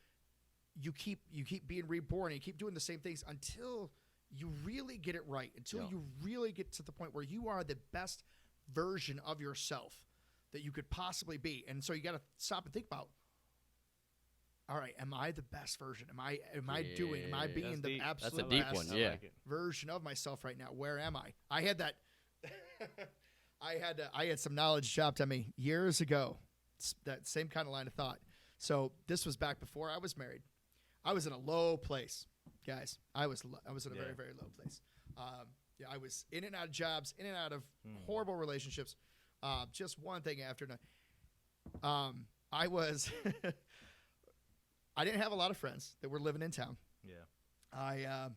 you keep being reborn and you keep doing the same things until you really get it right, until Yeah. you really get to the point where you are the best version of yourself that you could possibly be. And so you got to stop and think about, all right, am I the best version? Am I being That's the deep. absolute That's a deep best one, I yeah. like it. version of myself right now? Where am I? I had that I had some knowledge dropped on me years ago. That same kind of line of thought. So this was back before I was married. I was in a low place, guys. I was in a very, very low place. Yeah, I was in and out of jobs, in and out of horrible relationships. Just one thing after another. I was I didn't have a lot of friends that were living in town. Yeah. I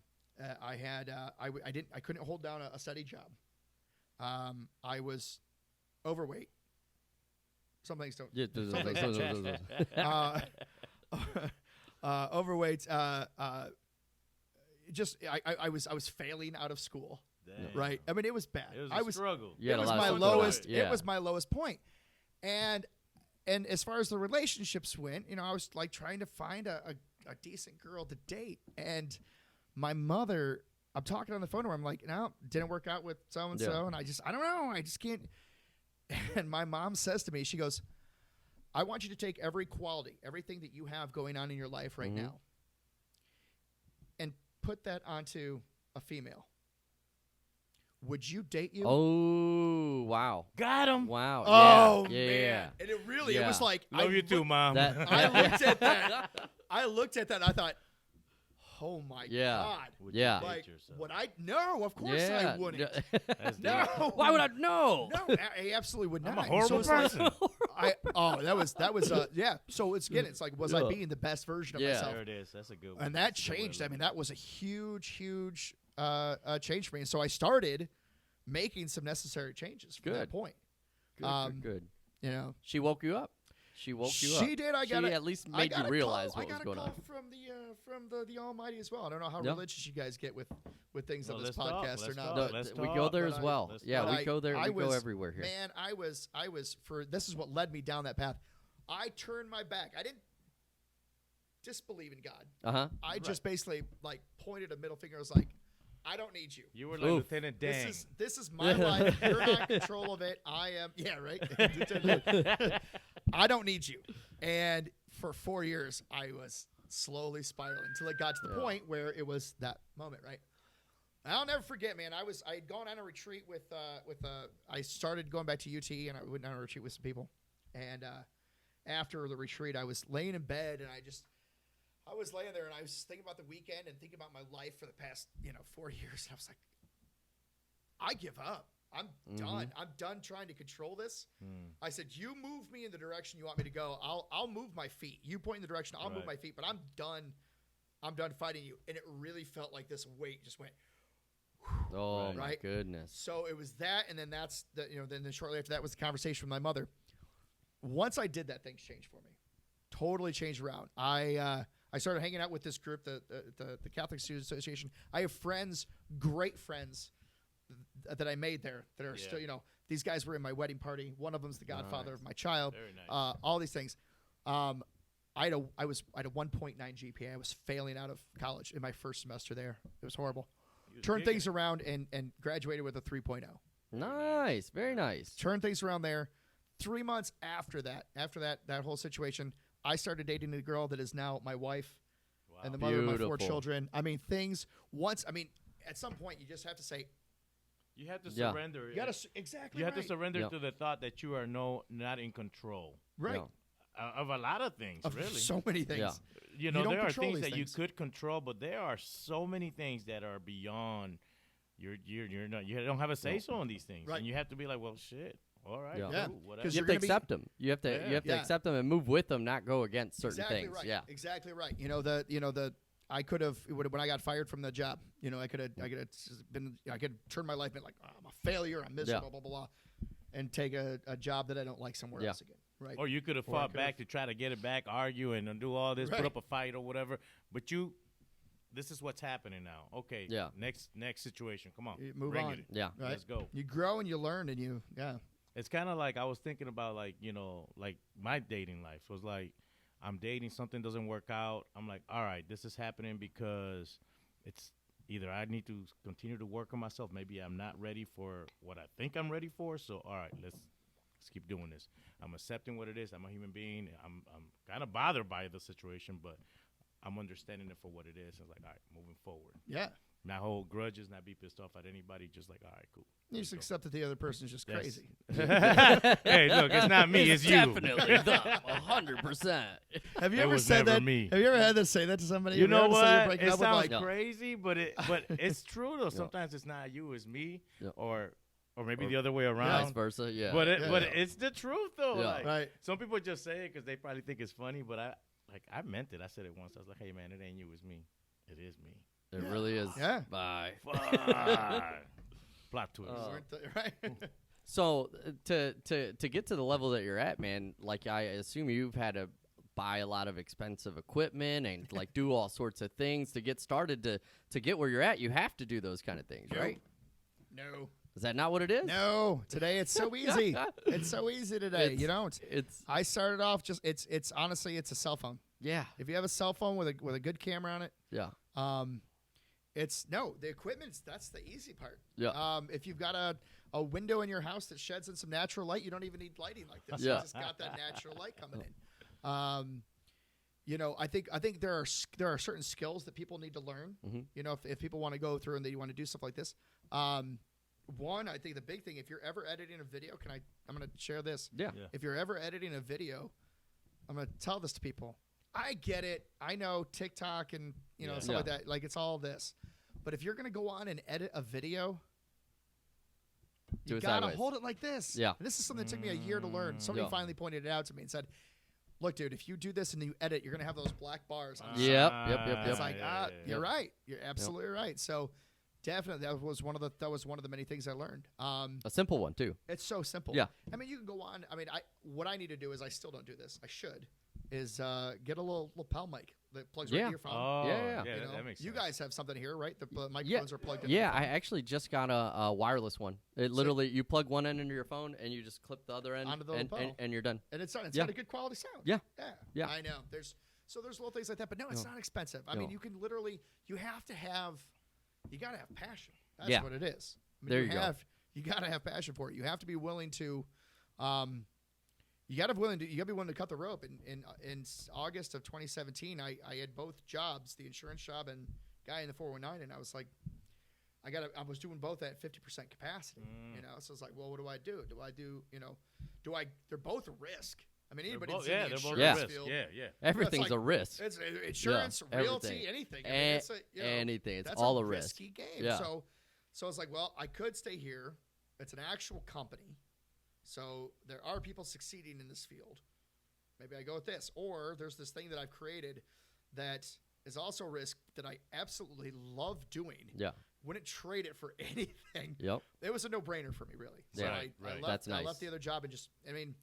couldn't hold down a steady job. I was overweight. Some things don't. Yeah. Overweight. I was failing out of school. Damn. Right. I mean, it was bad. It was I a was struggle. You had it a was lot of my stuff lowest. going on. Yeah. It was my lowest point. And as far as the relationships went, you know, I was like trying to find a decent girl to date, and my mother. I'm talking on the phone to her. I'm like, no, didn't work out with so and so, Yeah. and I don't know. I just can't. And my mom says to me, she goes, I want you to take every quality, everything that you have going on in your life right now, and put that onto a female. Would you date you? Oh, wow. Got him. Wow. Oh, yeah. man. Yeah. And it really, it Yeah. was like, Love you too, Mom. That- I looked at that. I looked at that and I thought, Oh my Yeah. God. Would you Yeah. date Like, yourself? would I? No, of course Yeah. I wouldn't. That's No. deep. Why would I? No. No, I absolutely would not. I'm a So horrible it's like- person. that was yeah. So it's like, was I Yeah. being the best version of Yeah. myself? There it is. That's a good one. And that That's a good way to changed. I look mean, at that was a huge change for me. And so I started making some necessary changes from that Good. point. Good. You know, She woke you up. She woke you up. she did. She at least I made got you a realize call, what was I going got a on. call from the Almighty as well. I don't know how Yeah. religious you guys get with things Well, on this let's talk, podcast or let's not. talk. No, but- Let's we talk, go there but as I- well. let's Yeah, talk. we go there. I We go was- everywhere here. Man, I was for this is what led me down that path. I turned my back. I didn't disbelieve in God. Uh-huh. I just basically like pointed a middle finger. I was like, I don't need you. You were like Oof. Lieutenant Dang. This is my life. You're not in control of it. I am. Yeah, right. I don't need you. And for 4 years, I was slowly spiraling until it got to the Yeah. point where it was that moment, right? And I'll never forget, man. I had gone on a retreat with I started going back to UT, and I went on a retreat with some people. And after the retreat, I was laying in bed, and I was laying there, and I was thinking about the weekend and thinking about my life for the past 4 years. And I was like, I give up. I'm done. I'm done trying to control this. I said, you move me in the direction you want me to go. I'll move my feet. You point in the direction, I'll move Right. my feet. But I'm done. I'm done fighting you. And it really felt like this weight just went. Oh my Right. goodness. So it was that, and then that's the then shortly after that was the conversation with my mother. Once I did that, things changed for me. Totally changed around. I started hanging out with this group, the Catholic Students Association. I have friends, great friends, that I made there that are still, these guys were in my wedding party. One of them's the godfather of my child. Very nice. All these things. I had a 1.9 GPA. I was failing out of college in my first semester there. It was horrible. You was Turned kicking things it. around and graduated with a 3.0. Nice. Very nice. Turned things around there. 3 months after that whole situation, I started dating a girl that is now my wife Wow. and the mother of my 4 Beautiful. children. I mean, at some point you just have to say, You have to Yeah. surrender. you got to exactly. You have to right. surrender Yep. to the thought that you are not in control Right. No. of a lot of things. Of really, so many things. Yeah. you know, don't there are control things these that you things. could control, but there are so many things that are beyond. You're not. You don't have a say so on these things, Right. and you have to be like, well, shit. All right, Yeah. Yeah. cool, whatever. 'Cause You you're have to gonna be- accept them. You have to Yeah. accept them and move with them, not go against certain Exactly things. right. Yeah. Exactly right. I could have when I got fired from the job. I could have turned my life into like, oh, I'm a failure. I'm miserable. Blah blah blah, and take a job that I don't like somewhere Yeah. else again. Right. Or you could have Or I fought could've- back to try to get it back, argue and do all this, Right. put up a fight or whatever. But this is what's happening now. Okay. Yeah. Next situation. Come on. You move bring on. it. Yeah. Right. Let's go. You grow and you learn and you It's kind of like I was thinking about like my dating life was like I'm dating, something doesn't work out. I'm like, all right, this is happening because it's either I need to continue to work on myself. Maybe I'm not ready for what I think I'm ready for. So all right, let's keep doing this. I'm accepting what it is. I'm a human being. I'm kind of bothered by the situation, but I'm understanding it for what it is. It's like, all right, moving forward. yeah. Not hold grudges, not be pissed off at anybody. Just like, all right, cool. You just accept that the other person is just Yes. crazy. Hey, look, it's not me, it's you. Definitely. 100%. Have you It ever was said never that? me. Have you ever had to say that to somebody? You Have know ever said you're what? breaking It up with, sounds like, No. crazy, but it's true though. Sometimes it's not you, it's me, Yeah. or maybe Or the other way Vice around. versa. Yeah. But Yeah. it's the truth though. Yeah. Like, right. some people just say it because they probably think it's funny, but I meant it. I said it once. I was like, hey man, it ain't you, it's me. It is me. It really is. Yeah. Bye. Plot twist. Weren't they- right. So to get to the level that you're at, man, like I assume you've had to buy a lot of expensive equipment and like do all sorts of things to get started to get where you're at. You have to do those kind of things, right? No. Is that not what it is? No. Today it's so easy. It's so easy today. It's- It's, It's I started off just it's honestly it's a cell phone. yeah, If you have a cell phone with a good camera on it, yeah, the equipment. That's the easy part. yeah. If you've got a window in your house that sheds in some natural light, you don't even need lighting like this. Yeah. You just got that natural light coming in. I think there are certain skills that people need to learn. Mhm. If people want to go through and they want to do stuff like this. One, I think the big thing, if you're ever editing a video, I'm going to share this. Yeah. Yeah. If you're ever editing a video, I'm going to tell this to people. I get it. I know TikTok and stuff like that. Like it's all this. But if you're gonna go on and edit a video, you gotta hold it like this. Yeah. And this is something that took me a year to learn. Somebody finally pointed it out to me and said, "Look, dude, if you do this and you edit, you're gonna have those black bars on." Yep. It's like, you're right. You're absolutely right. So definitely, that was one of the many things I learned. A simple one too. It's so simple. Yeah. I mean, you can go on. I mean, what I need to do is I still don't do this. I should is get a little lapel mic that plugs right into your phone. Oh, yeah. That makes sense. You guys have something here, right? The microphones are plugged in. Yeah, I actually just got a wireless one. It literally, you plug one end into your phone and you just clip the other end onto the lapel. and you're done. And it's done. It's got a good quality sound. Yeah. I know. There's little things like that, but no, it's not expensive. I mean, you can literally, you got to have passion. That's what it is. I mean, there you go. You got to have passion for it. You have to be willing to, you got to be willing to cut the rope. In August of 2017, I had both jobs, the insurance job and guy in the 419, and I was like, I was doing both at 50% capacity, So it's like, well, what do I do? They're both a risk. I mean, anybody in the insurance field. Yeah. Everything's a risk. It's insurance, realty, anything. I mean, anything. It's that's all a risk. risky game. Yeah. So it's like, well, I could stay here. It's an actual company. So there are people succeeding in this field. Maybe I go with this. Or there's this thing that I've created that is also a risk that I absolutely love doing. Yeah. Wouldn't trade it for anything. Yep. It was a no-brainer for me, really. So right. That's nice. I left the other job and just, I don't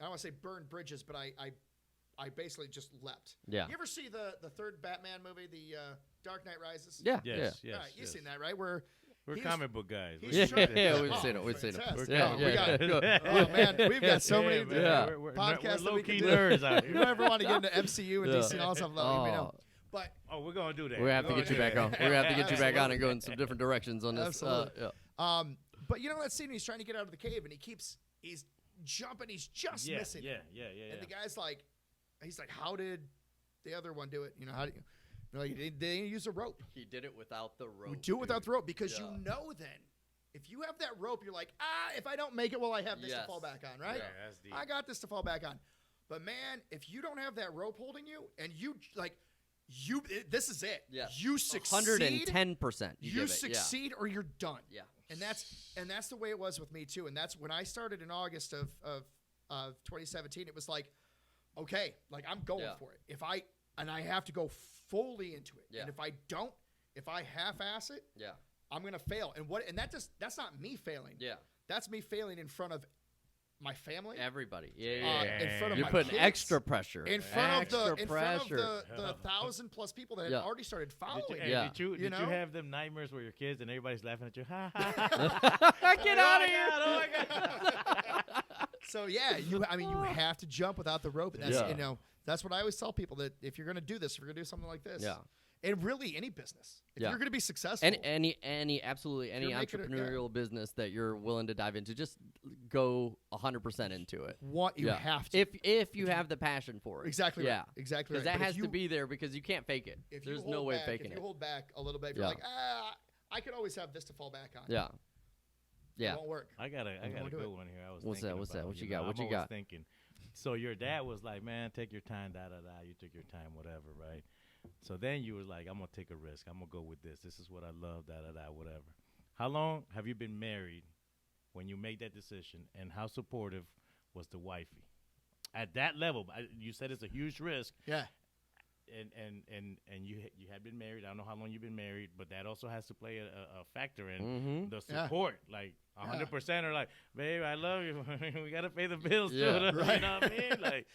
want to say burn bridges, but I basically just leapt. Yeah. You ever see the third Batman movie, the Dark Knight Rises? Yeah. Yes. Right, you've seen that, right? Where we're comic book guys. We've seen it. We've seen it. Oh man, we've got so many we're podcasts that we can low-key do. nerds out If here. you ever want to get into MCU and DC and all that stuff, let me know. But we're gonna do that. We're gonna have to get you back on. We're gonna have to get you back on and go in some different directions on this. Absolutely. But that scene, he's trying to get out of the cave and he's jumping, he's just missing. Yeah. And the guy's like, how did the other one do it? How do you? Like, they didn't use a rope. He did it without the rope. We do it without the rope because then if you have that rope, you're like, if I don't make it, well, I have this to fall back on, right? Yeah, that's deep. I got this to fall back on. But man, if you don't have that rope holding you, and this is it. Yeah. You succeed. 110%. You succeed or you're done. Yeah. And that's the way it was with me too. And that's when I started in August of 2017. It was like, okay, like I'm going for it. I have to go fully into it. Yeah. And if I half-ass it, I'm gonna fail. And that's not me failing. Yeah. That's me failing in front of my family. Everybody. In front of You're my putting kids, extra pressure. in front of the 1,000+ people that had already started following. Did you have them nightmares where your kids and everybody's laughing at you? Get out of here! Oh my God! So you have to jump without the rope. And that's what I always tell people, that if you're going to do this, if you're going to do something like this, and really any business, if you're going to be successful, any entrepreneurial business that you're willing to dive into, just go 100% into it. You have to, if you have the passion for it. Exactly. Right. Exactly. Because that has to be there, because you can't fake it. There's no way of faking it. If you hold back a little bit, you're like, I could always have this to fall back on. Yeah. It won't work. I got a good one here. What's that? What you got? What you I'm got? Thinking. So your dad was like, man, take your time, You took your time, whatever, right? So then you were like, I'm going to take a risk. I'm going to go with this. This is what I love, whatever. How long have you been married when you made that decision, and how supportive was the wifey? At that level, you said it's a huge risk. Yeah. And you had been married. I don't know how long you've been married, but that also has to play a factor in the support. Like 100% are like, babe, I love you. We got to pay the bills too. Right. You know what I mean? Like,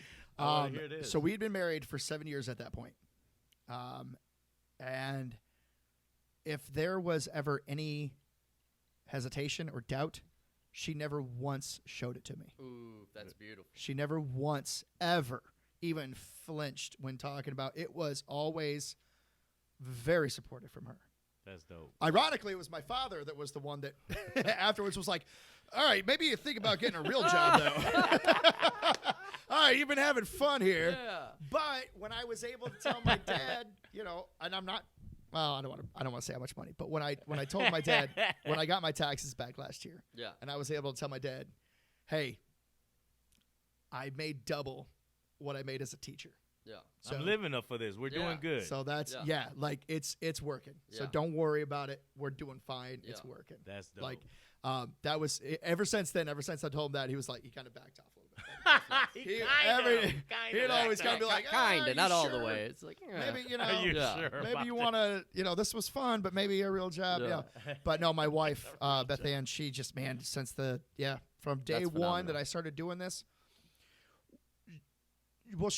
here it is. So we'd been married for 7 years at that point. And if there was ever any hesitation or doubt, she never once showed it to me. Ooh, that's beautiful. She never once ever even flinched when talking about it. Was always very supportive from her. That's dope. Ironically, it was my father that was the one that afterwards was like, all right, maybe you think about getting a real job, though. All right, you've been having fun here. Yeah. But when I was able to tell my dad, and I'm not, well, I don't want to say how much money, but when I told my dad, when I got my taxes back last year, and I was able to tell my dad, hey, I made double what I made as a teacher. Yeah. So, I'm living up for this. We're doing good. So that's like it's working. So Yeah. don't worry about it. We're doing fine. It's Yeah. working. That's dope. Like that was ever since then. Ever since I told him that, he was like, he kind of backed off a little bit. He'd always kind of be like, Kinda, you not all sure? the way. It's like Maybe you know, Are you Yeah. sure maybe about you that? want to, this was fun, but maybe a real job. Yeah. Yeah. But no, my wife, Beth Ann, she just, man, since from day That's one phenomenal. that I started doing this. Well,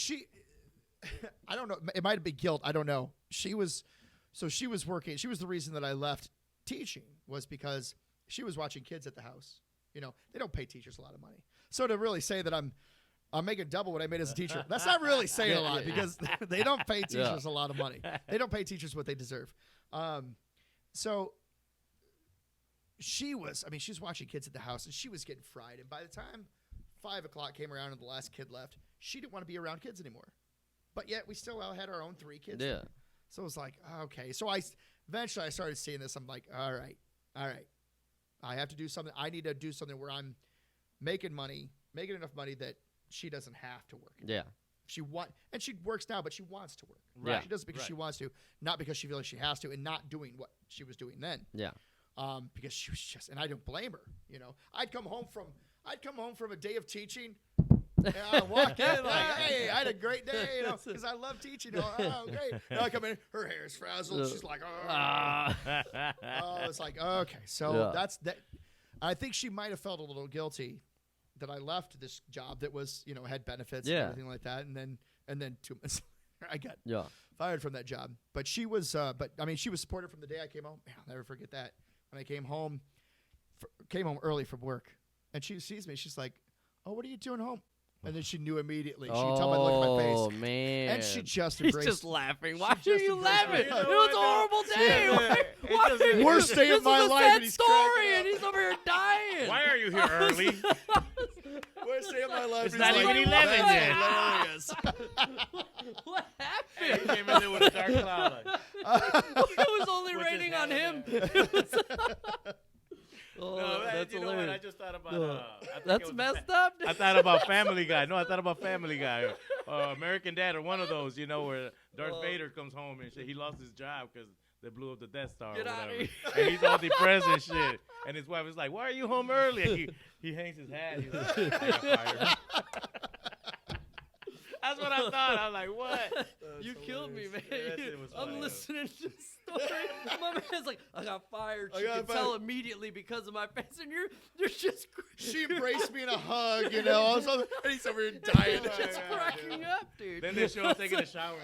I don't know. It might be guilt. I don't know. She was working. She was the reason that I left teaching, was because she was watching kids at the house. They don't pay teachers a lot of money. So to really say that I'm making double what I made as a teacher, that's not really saying a lot, because they don't pay teachers a lot of money. They don't pay teachers what they deserve. So she was watching kids at the house, and she was getting fried. And by the time 5 o'clock came around and the last kid left, she didn't want to be around kids anymore. But yet we still had our own 3 kids. Yeah. So it was like, okay. So eventually I started seeing this. I'm like, all right. I have to do something. I need to do something where I'm making enough money that she doesn't have to work. Yeah. And she works now, but she wants to work. Right. She does it because she wants to, not because she feels like she has to, and not doing what she was doing then. Yeah. Because she was just, and I don't blame her. I'd come home from a day of teaching. And I walk in like, hey, I had a great day, because I love teaching. Oh, great. And I come in, her hair is frazzled. She's like, it's like, okay. So that's that. I think she might have felt a little guilty that I left this job that was, had benefits and everything like that. And then 2 months later, I got fired from that job. But she was, she was supportive from the day I came home. Man, I'll never forget that. When I came home early from work, and she sees me, she's like, oh, what are you doing home? And then she knew immediately. She could tell by the look at my face. Oh, man. And she just He's embraced. just laughing. Why are just you embraced laughing? me. It was a horrible day. Why? Worst day of my life, and This is a he's sad story, cracking up. and he's over here dying. Why are you here early? Worst day of my life. It's and not he's even like, 11 "That's yet." hilarious. What He happened? came in there with a dark cloud. It was only With his raining on hand him. Oh, No, that's you know what? hilarious. I just thought about. I think That's it was messed up. I thought about Family Guy. No, I thought about Family Guy. American Dad, or one of those, where Darth Vader comes home and shit. He lost his job because they blew up the Death Star Get or outta whatever. here. And he's all depressed and shit. And his wife is like, "Why are you home early?" And he hangs his hat. He's like, "I got fired." That's what I thought. I was like, "What?" You killed me, man. Yeah, that shit was I'm funny, listening to the story. My man's like, I got fired. I She got can tell immediately because of my face, and you're just She embraced me in a hug, and he's over here dying. just cracking up, dude. Then they show him taking a shower.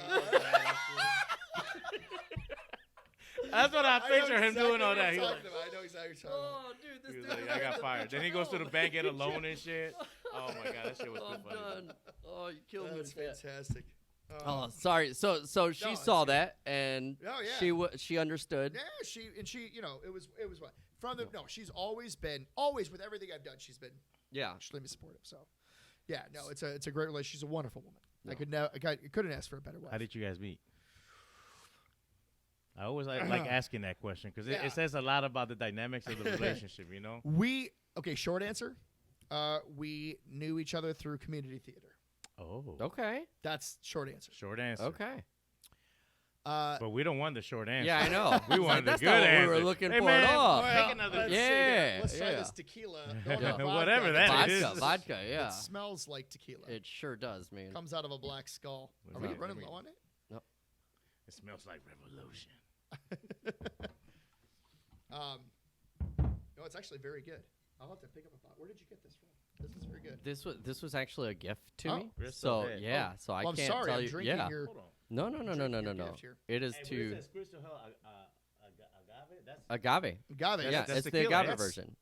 That's what I picture him doing all that. He was like, I know exactly what you're talking about. Oh, dude, this he was dude. like, I got fired. Then he goes to the bank, get a loan and shit. Oh my god, that shit was I'm too funny. done. Oh, you killed me. That's fantastic. Oh, sorry. So she No, saw that, and Oh, yeah. she understood. Yeah, she, it was what from the she's always with everything I've done. She's been Yeah. extremely supportive. So, yeah, no, it's a great relationship. She's a wonderful woman. I couldn't ask for a better wife. How did you guys meet? I always like asking that question because Yeah. it says a lot about the dynamics of the relationship, Short answer. We knew each other through community theater. Oh. Okay. That's short answer. Short answer. Okay. But we don't want the short answer. Yeah, I know. We It's wanted that's the good not what answer. we were looking Hey, for man, at all. Take another. Let's Yeah, Let's try yeah. this tequila. Yeah. Vodka. Whatever that Vodka, is. vodka, yeah. It smells like tequila. It sure does, man. Comes out of a black skull. Are we Let me- running let me- low on it? It smells like revolution. No, it's actually very good. I'll have to pick up a bottle. Where did you get this from? This is very good. This was actually a gift to Oh. me. Crystal So Head. yeah, so I Well, I'm can't sorry. tell I'm you. drinking Yeah. your. Hold on. No. drinking your No. gift here. It is Hey, to what is that? Crystal Hell agave? That's agave. Agave. Yeah, that's it's the tequila. agave That's- version.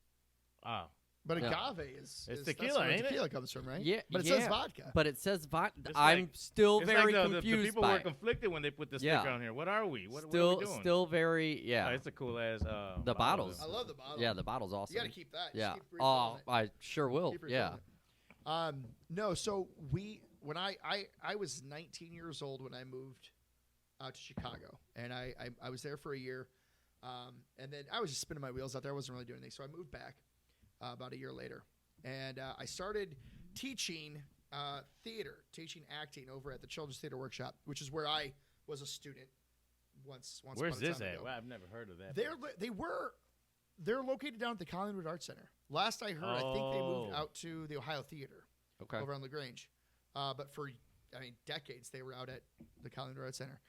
But Yeah. agave is It's that's tequila, where ain't it? tequila comes from, right? Yeah, But it yeah. says vodka. But it says vodka. It's I'm like- still It's very like the confused people by were it. conflicted when they put this Yeah. sticker on here. What are we? What are Still, we doing? still very. Yeah. Oh, it's a cool ass. The bottles. I love the bottle. Yeah, the bottle's awesome. You got to keep that. Just Yeah. keep refilling Oh, it. I sure will. Keep Yeah. refilling it. No, so when I was 19 years old when I moved out to Chicago, and I was there for a year, and then I was just spinning my wheels out there. I wasn't really doing anything, so I moved back about a year later, and I started teaching theater, teaching acting over at the Children's Theater Workshop, which is where I was a student once. Where's upon a this time at? ago. Well, I've never heard of that. They're located down at the Collingwood Arts Center. Last I heard, I think they moved out to the Ohio Theater over on LaGrange. But for, decades they were out at the Collingwood Arts Center.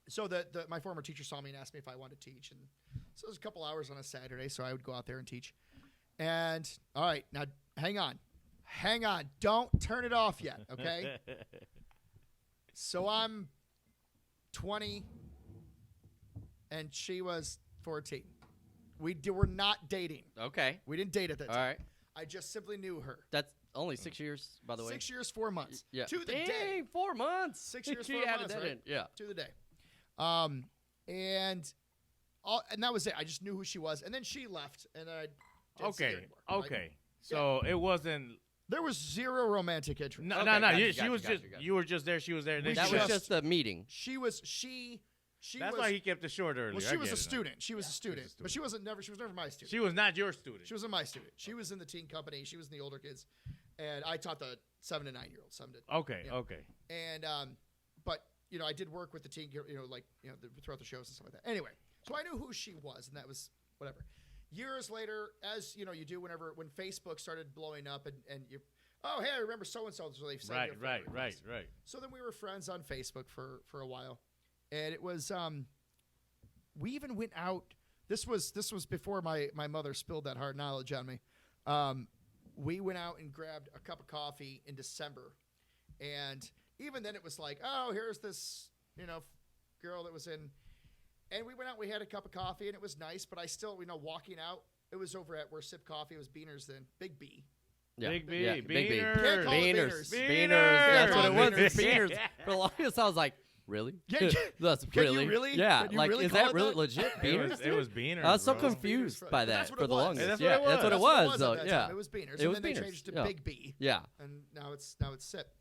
So my former teacher saw me and asked me if I wanted to teach. And so it was a couple hours on a Saturday, so I would go out there and teach. And, all right, now hang on. Don't turn it off yet, okay? So I'm 20, and she was 14. We were not dating. Okay. We didn't date at that time. All right. I just simply knew her. That's only 6 years, by the way. 6 years, 4 months. Yeah. To the Dang, day. 4 months. 6 years, She 4 added months, that right? in. Yeah. To the day. And that was it. I just knew who she was. And then she left, and I didn't see her anymore. Okay. So it wasn't. There was zero romantic interest. No. Okay, She was just. You were just there. She was there. That was just a meeting. She was. That's why he kept it short earlier. Well, she was a student. She was a student, but she was never my student. She was not your student. She wasn't my student. She was in the teen company. She was in the older kids, and I taught the 7 to 9 year olds. Okay. And but I did work with the teen, throughout the shows and stuff like that. Anyway, so I knew who she was, and that was whatever. Years later, as you do, when Facebook started blowing up, and you, oh hey, I remember so and so. Right. So then we were friends on Facebook for a while. And it was, we even went out. This was before my mother spilled that hard knowledge on me. We went out and grabbed a cup of coffee in December, and even then it was like, oh, here's this girl that was in, and we went out. We had a cup of coffee, and it was nice. But I still, walking out, it was over at where Sip Coffee. It was Beaners then, Big B. Yeah. Big B. Yeah. Beaners. Big B. Can't call it Beaners. Beaners. That's what it was. Beaners. Beaners. For the longest, I was like, really? That's Can really? you really? Yeah. Can you Like, really is call that it really that? legit? Beaners? It was Beaners. I was so bro. confused Beaners. by But that that's what for it the was. longest. That's Yeah, what it was. that's what it That's was. at So that yeah, time. It was Beaners. It And was then they Beaners. changed it Yeah. to Big B. Yeah. And now it's Sip.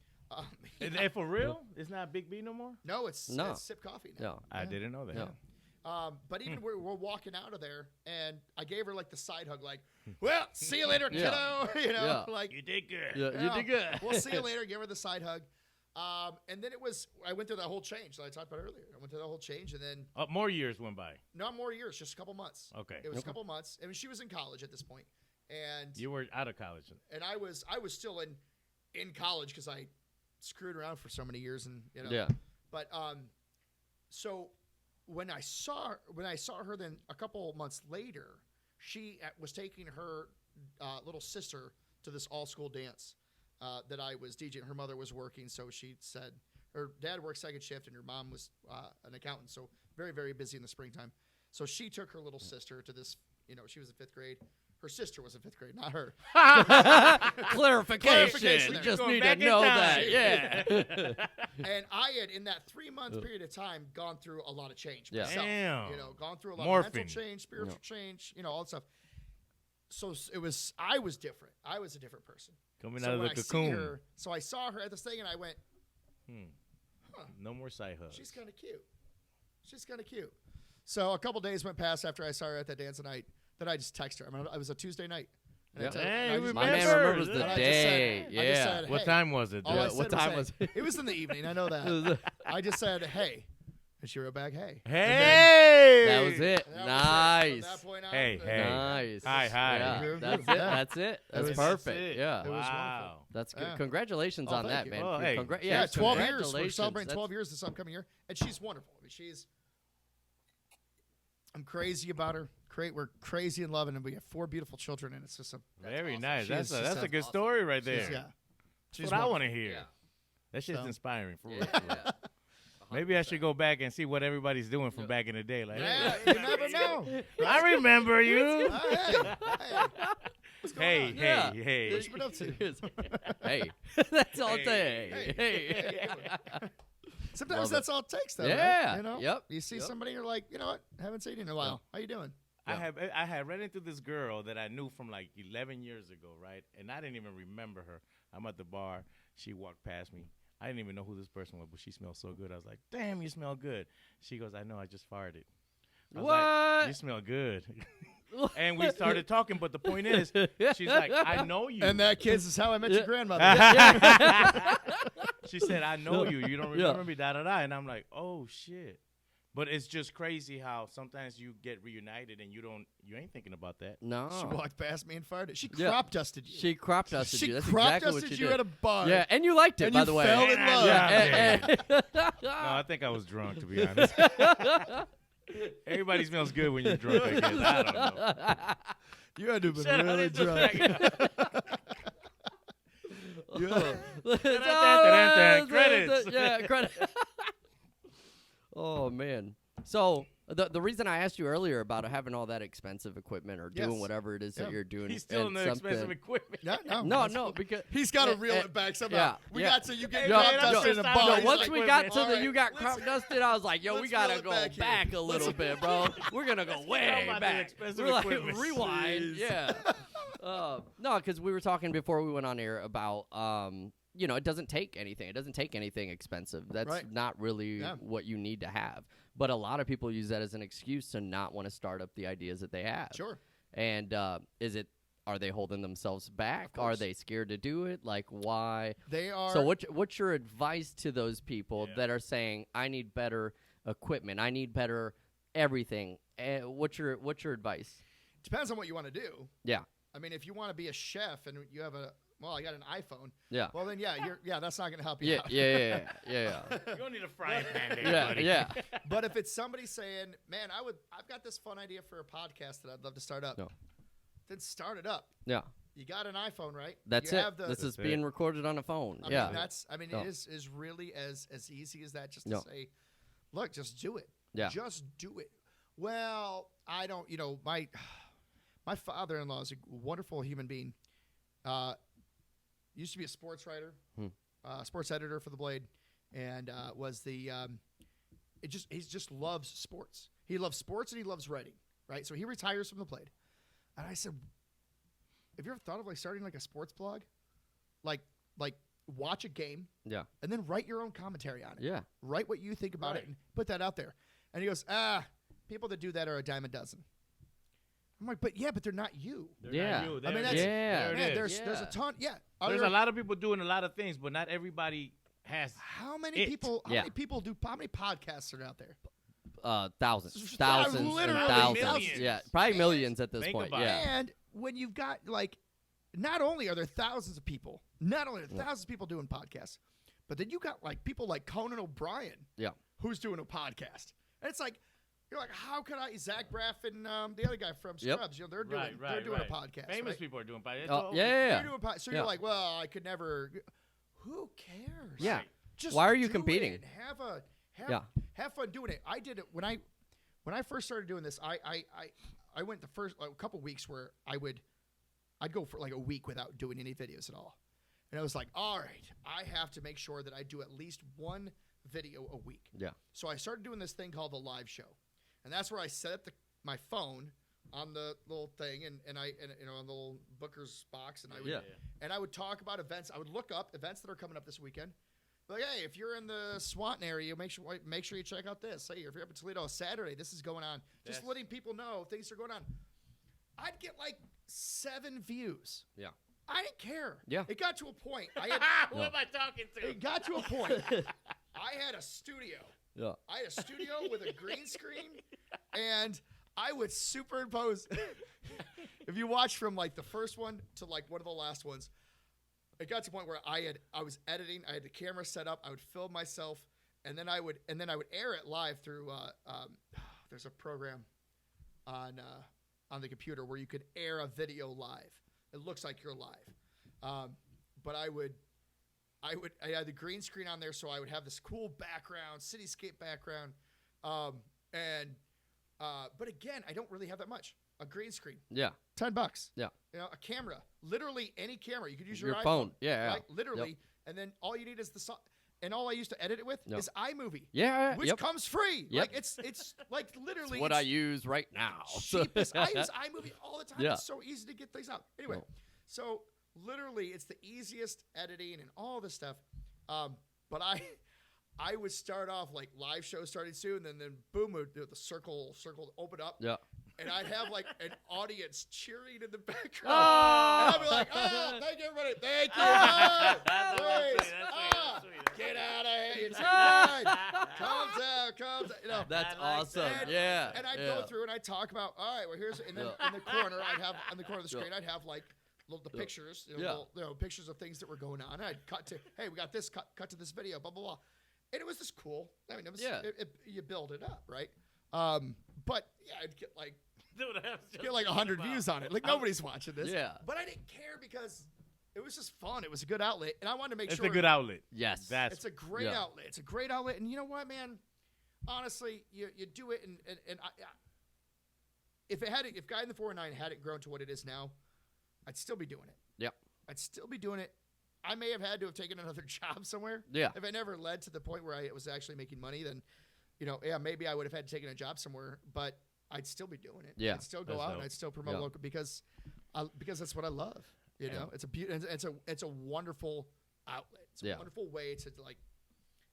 And for real? It's not Big B no more? No, it's Sip Coffee now. Yeah. I didn't know that. Yeah. But even we're walking out of there, and I gave her like the side hug, like, "Well, see you later, Yeah. kiddo." Yeah. Like, You did good. Yeah, you did good. We'll see you later. Give her the side hug. And then I went through that whole change that I talked about earlier. I went through that whole change, and then More years went by. not more years, just a couple months. Okay. It was a couple months. I mean, she was in college at this point, and You were out of college. and I was still in college because I screwed around for so many years, and Yeah. But so when I saw her, then a couple months later, she was taking her little sister to this all school dance that I was DJing. Her mother was working, so she said her dad worked second shift, and her mom was an accountant, so very, very busy in the springtime. So she took her little sister to this. She was in 5th grade. Her sister was in 5th grade, not her. Clarification. You there. just Going need to back in know time. that. Yeah. And I had, in that 3-month period of time, gone through a lot of change Yeah. myself. Damn. Gone through a lot of mental Morphing. change, spiritual change, all that stuff. So I was different. I was a different person. Coming So out of when the I see cocoon. her, so I saw her at this thing, and I went, No more side hugs. she's kind of cute. So a couple days went past after I saw her at that dance night. Then I just texted her. I mean, it was a Tuesday night. And Yeah. I Hey, and I just- My man Remember. remembers and the I just day. said- I just Yeah. said, What hey. time was it? All I Yeah, said what time hey. was it? It was in the evening. I know that. I just said, hey. And she wrote back, hey. Hey! That was it. And that was it. Nice. From that point on, Hey, hey. Nice. Hi. Yeah, Yeah. that's it. Yeah. That's it. That's was- perfect. It. Yeah. It was Wow. That's good. Yeah. Congratulations Oh, on thank that, you. man. Well, hey. Yeah, 12 years. We're congratulations. celebrating That's- 12 years this upcoming year. And she's wonderful. I mean, I'm crazy about her. We're crazy in love, and we have 4 beautiful children, and it's just Very awesome. nice. She That's is a just good awesome. story right She's- there. yeah. That's She's what I want to wonderful. hear. Yeah. That shit's So- inspiring for real. Yeah. Maybe I should go back and see what everybody's doing from back in the day. Like, Yeah, you never know. I remember you. What's going on? Yeah. Hey. What you been up to? Hey, that's all Hey. day. Hey. Sometimes Love that's all it takes, though. Yeah. Right? Yep. You see Yep. somebody, you're like, you know what? Haven't seen you in a while. How you doing? I had ran into this girl that I knew from like 11 years ago, right? And I didn't even remember her. I'm at the bar. She walked past me. I didn't even know who this person was, but she smelled so good. I was like, damn, you smell good. She goes, I know, I just farted. I was like, What? you smell good. And we started talking, but the point is, she's like, I know you. And that, kids, is how I met your grandmother. She said, I know you. You don't remember me, da-da-da. And I'm like, oh, shit. But it's just crazy how sometimes you get reunited and you ain't thinking about that. No. She walked past me and fired it. She crop dusted you. She crop dusted you. That's crop exactly what dusted she you did. at a bar. Yeah, and you liked it, and by you the way. fell in love. No, I think I was drunk, to be honest. Everybody smells good when you're drunk, I guess. I don't know. You had to have been really drunk. Credits. Yeah, credit. Oh man. So the reason I asked you earlier about having all that expensive equipment or doing whatever it is that you're doing, he's still in the expensive equipment. No, because he's got to reel it back somehow. Yeah, we got to you get crop dusted in a bar. Once we got to right, you got crop dusted, I was like, yo, we gotta go back a little bit, bro. We're gonna go way back. We're like rewind. Yeah. No, because we were talking before we went on air about it doesn't take anything. It doesn't take anything expensive. That's not really what you need to have. But a lot of people use that as an excuse to not want to start up the ideas that they have. Sure. And are they holding themselves back? Are they scared to do it? Like, why? They are. So what's your advice to those people that are saying, I need better equipment, I need better everything? What's your advice? Depends on what you want to do. Yeah. I mean, if you want to be a chef and you have I got an iPhone. Yeah. Well, then, that's not going to help you out. Yeah. You don't need a frying pan there, buddy. Yeah. But if it's somebody saying, man, I've got this fun idea for a podcast that I'd love to start up, then start it up. Yeah. You got an iPhone, right? That's you it. Have This is being recorded on a phone. I mean, it is really as easy as that, just to say, look, just do it. Yeah. Just do it. Well, I don't, my father-in-law is a wonderful human being. Used to be a sports writer, sports editor for The Blade, and was the he just loves sports. He loves sports and he loves writing, right? So he retires from The Blade. And I said, have you ever thought of starting a sports blog? Like watch a game, and then write your own commentary on it. Yeah. Write what you think about it and put that out there. And he goes, people that do that are a dime a dozen. I'm like, but they're not you. They're not you. I mean, there's a ton. Yeah. There's a lot of people doing a lot of things, but not everybody has. How many people how many podcasts are out there? Thousands literally and thousands. Millions. Yeah, probably millions at this Think point. about Yeah. it. And when you've got not only are there thousands of people, doing podcasts, but then you got people like Conan O'Brien, who's doing a podcast, and it's like. You're like, how could I? Zach Braff and the other guy from Scrubs, they're doing a podcast. Famous right? people are doing podcasts. They're doing so you're like, well, I could never. Who cares? Yeah. Just why are you do competing? It. Have fun doing it. I did it when I first started doing this. I went the first couple weeks where I'd go for a week without doing any videos at all, and I was like, all right, I have to make sure that I do at least one video a week. Yeah. So I started doing this thing called the live show. And that's where I set up my phone on the little thing and on the little Booker's box and I would talk about events. I would look up events that are coming up this weekend. Like, hey, if you're in the Swanton area, make sure you check out this. Hey, if you're up in Toledo Saturday, this is going on. Just letting people know things are going on. I'd get 7 views. Yeah. I didn't care. Yeah. It got to a point. Who am I talking to? It got to a point. I had a studio. Yeah. I had a studio with a green screen, and I would superimpose. If you watch from the first one to one of the last ones, it got to a point where I was editing. I had the camera set up. I would film myself, and then I would air it live through. There's a program on the computer where you could air a video live. It looks like you're live, but I had the green screen on there, so I would have this cool background, cityscape background, but again, I don't really have that much. A green screen, $10. Yeah, a camera, literally any camera. You could use your iPhone, phone, right? Literally, and then all you need is the song. And all I used to edit it with is iMovie, which comes free. Yep. It's literally it's what I use right now. Cheapest. I use iMovie all the time. Yeah. It's so easy to get things out. Anyway, so literally, it's the easiest editing and all this stuff. But I would start off live shows started soon, and then boom, the circle opened up. Yeah. and I'd have like an audience cheering in the background. Oh! And I'd be like, thank you, everybody. Thank you. That's Please. sweet. Get out of here. It's fine. Calm down. You know, That's I like awesome. that. Yeah. and I'd go through and I'd talk about, all right, well, here's, and then in the corner, I'd have, on the corner of the screen, I'd have like the pictures, pictures of things that were going on. And I'd cut to, hey, we got this, cut to this video, blah, blah, blah. And it was just cool. I mean, it was, you build it up, right? But yeah, I'd get like, Dude, 100 views on it. Like nobody's watching this. Yeah. But I didn't care because it was just fun. It was a good outlet, and I wanted to make It's sure a good outlet. Yes. it's a great outlet. It's a great outlet, and you know what, man? Honestly, you do it, and if Guy in the 409 hadn't grown to what it is now, I'd still be doing it. Yep. I'd still be doing it. I may have had to have taken another job somewhere. Yeah. If it never led to the point where I was actually making money, then, maybe I would have had to take a job somewhere, but I'd still be doing it. Yeah. I'd still go out and I'd still promote local because that's what I love. You know, it's a wonderful outlet. It's a wonderful way to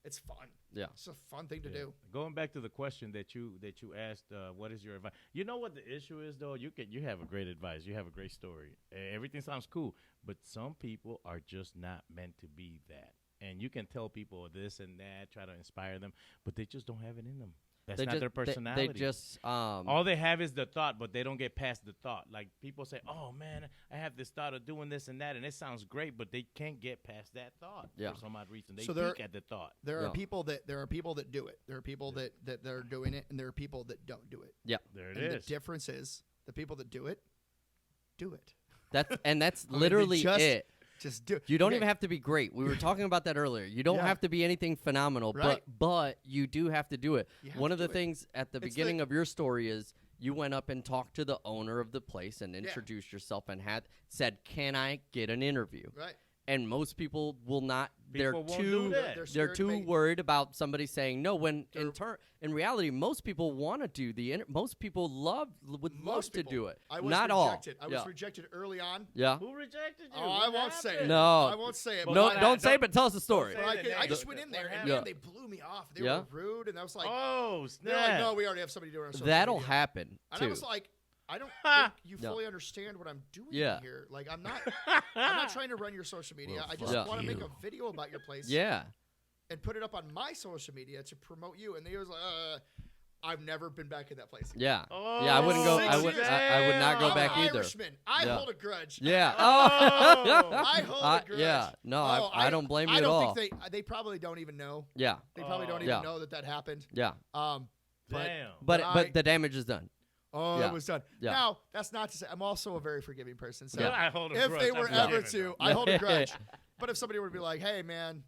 it's fun. Yeah. It's a fun thing to do. Going back to the question that you asked, what is your advice? You know what the issue is though? You have a great advice. You have a great story. Everything sounds cool, but some people are just not meant to be that. And you can tell people this and that, try to inspire them, but they just don't have it in them. That's not their personality. They just all they have is the thought, but they don't get past the thought. Like people say, "Oh man, I have this thought of doing this and that, and it sounds great," but they can't get past that thought for some odd reason. They peek at the thought. There are people that do it. There are people that are doing it, and there are people that don't do it. Yeah, there it and is. The difference is the people that do it. That's literally it. Just do it. You don't even have to be great. We were talking about that earlier. You don't have to be anything phenomenal, but you do have to do it. One of the things at the beginning of your story is you went up and talked to the owner of the place and introduced yourself and said, "Can I get an interview?" Right. And most people will not. People won't do that. They're too worried about somebody saying no. When in reality, most people want to do the. Most people would love to do it. I was not rejected. all. I was rejected early on. Yeah. Who rejected you? Oh, I won't say it. No. I won't say it. Don't say it, but tell us the story. I just went in there and man, they blew me off. They were rude, and I was like, "Oh, snap!" They're like, "No, we already have somebody doing our social That'll media." happen too. And I was like, I don't think you fully understand what I'm doing here. Like, I'm not trying to run your social media. I just want to make a video about your place. Yeah. And put it up on my social media to promote you. And they was like, I've never been back in that place again. Yeah. Oh, yeah, I wouldn't go. I would not go I'm back an either. Irishman. I hold a grudge. Yeah. I hold a grudge. Yeah. No, I don't blame you at all. all. I don't think they probably don't even know. Yeah. They probably don't even know that happened. Yeah. But the damage is done. Oh, Yeah. it was done. Yeah. Now, that's not to say I'm also a very forgiving person. So I hold a if grudge. they were I'm ever forgiving, to, though. I hold a grudge. But if somebody were to be like, "Hey, man,"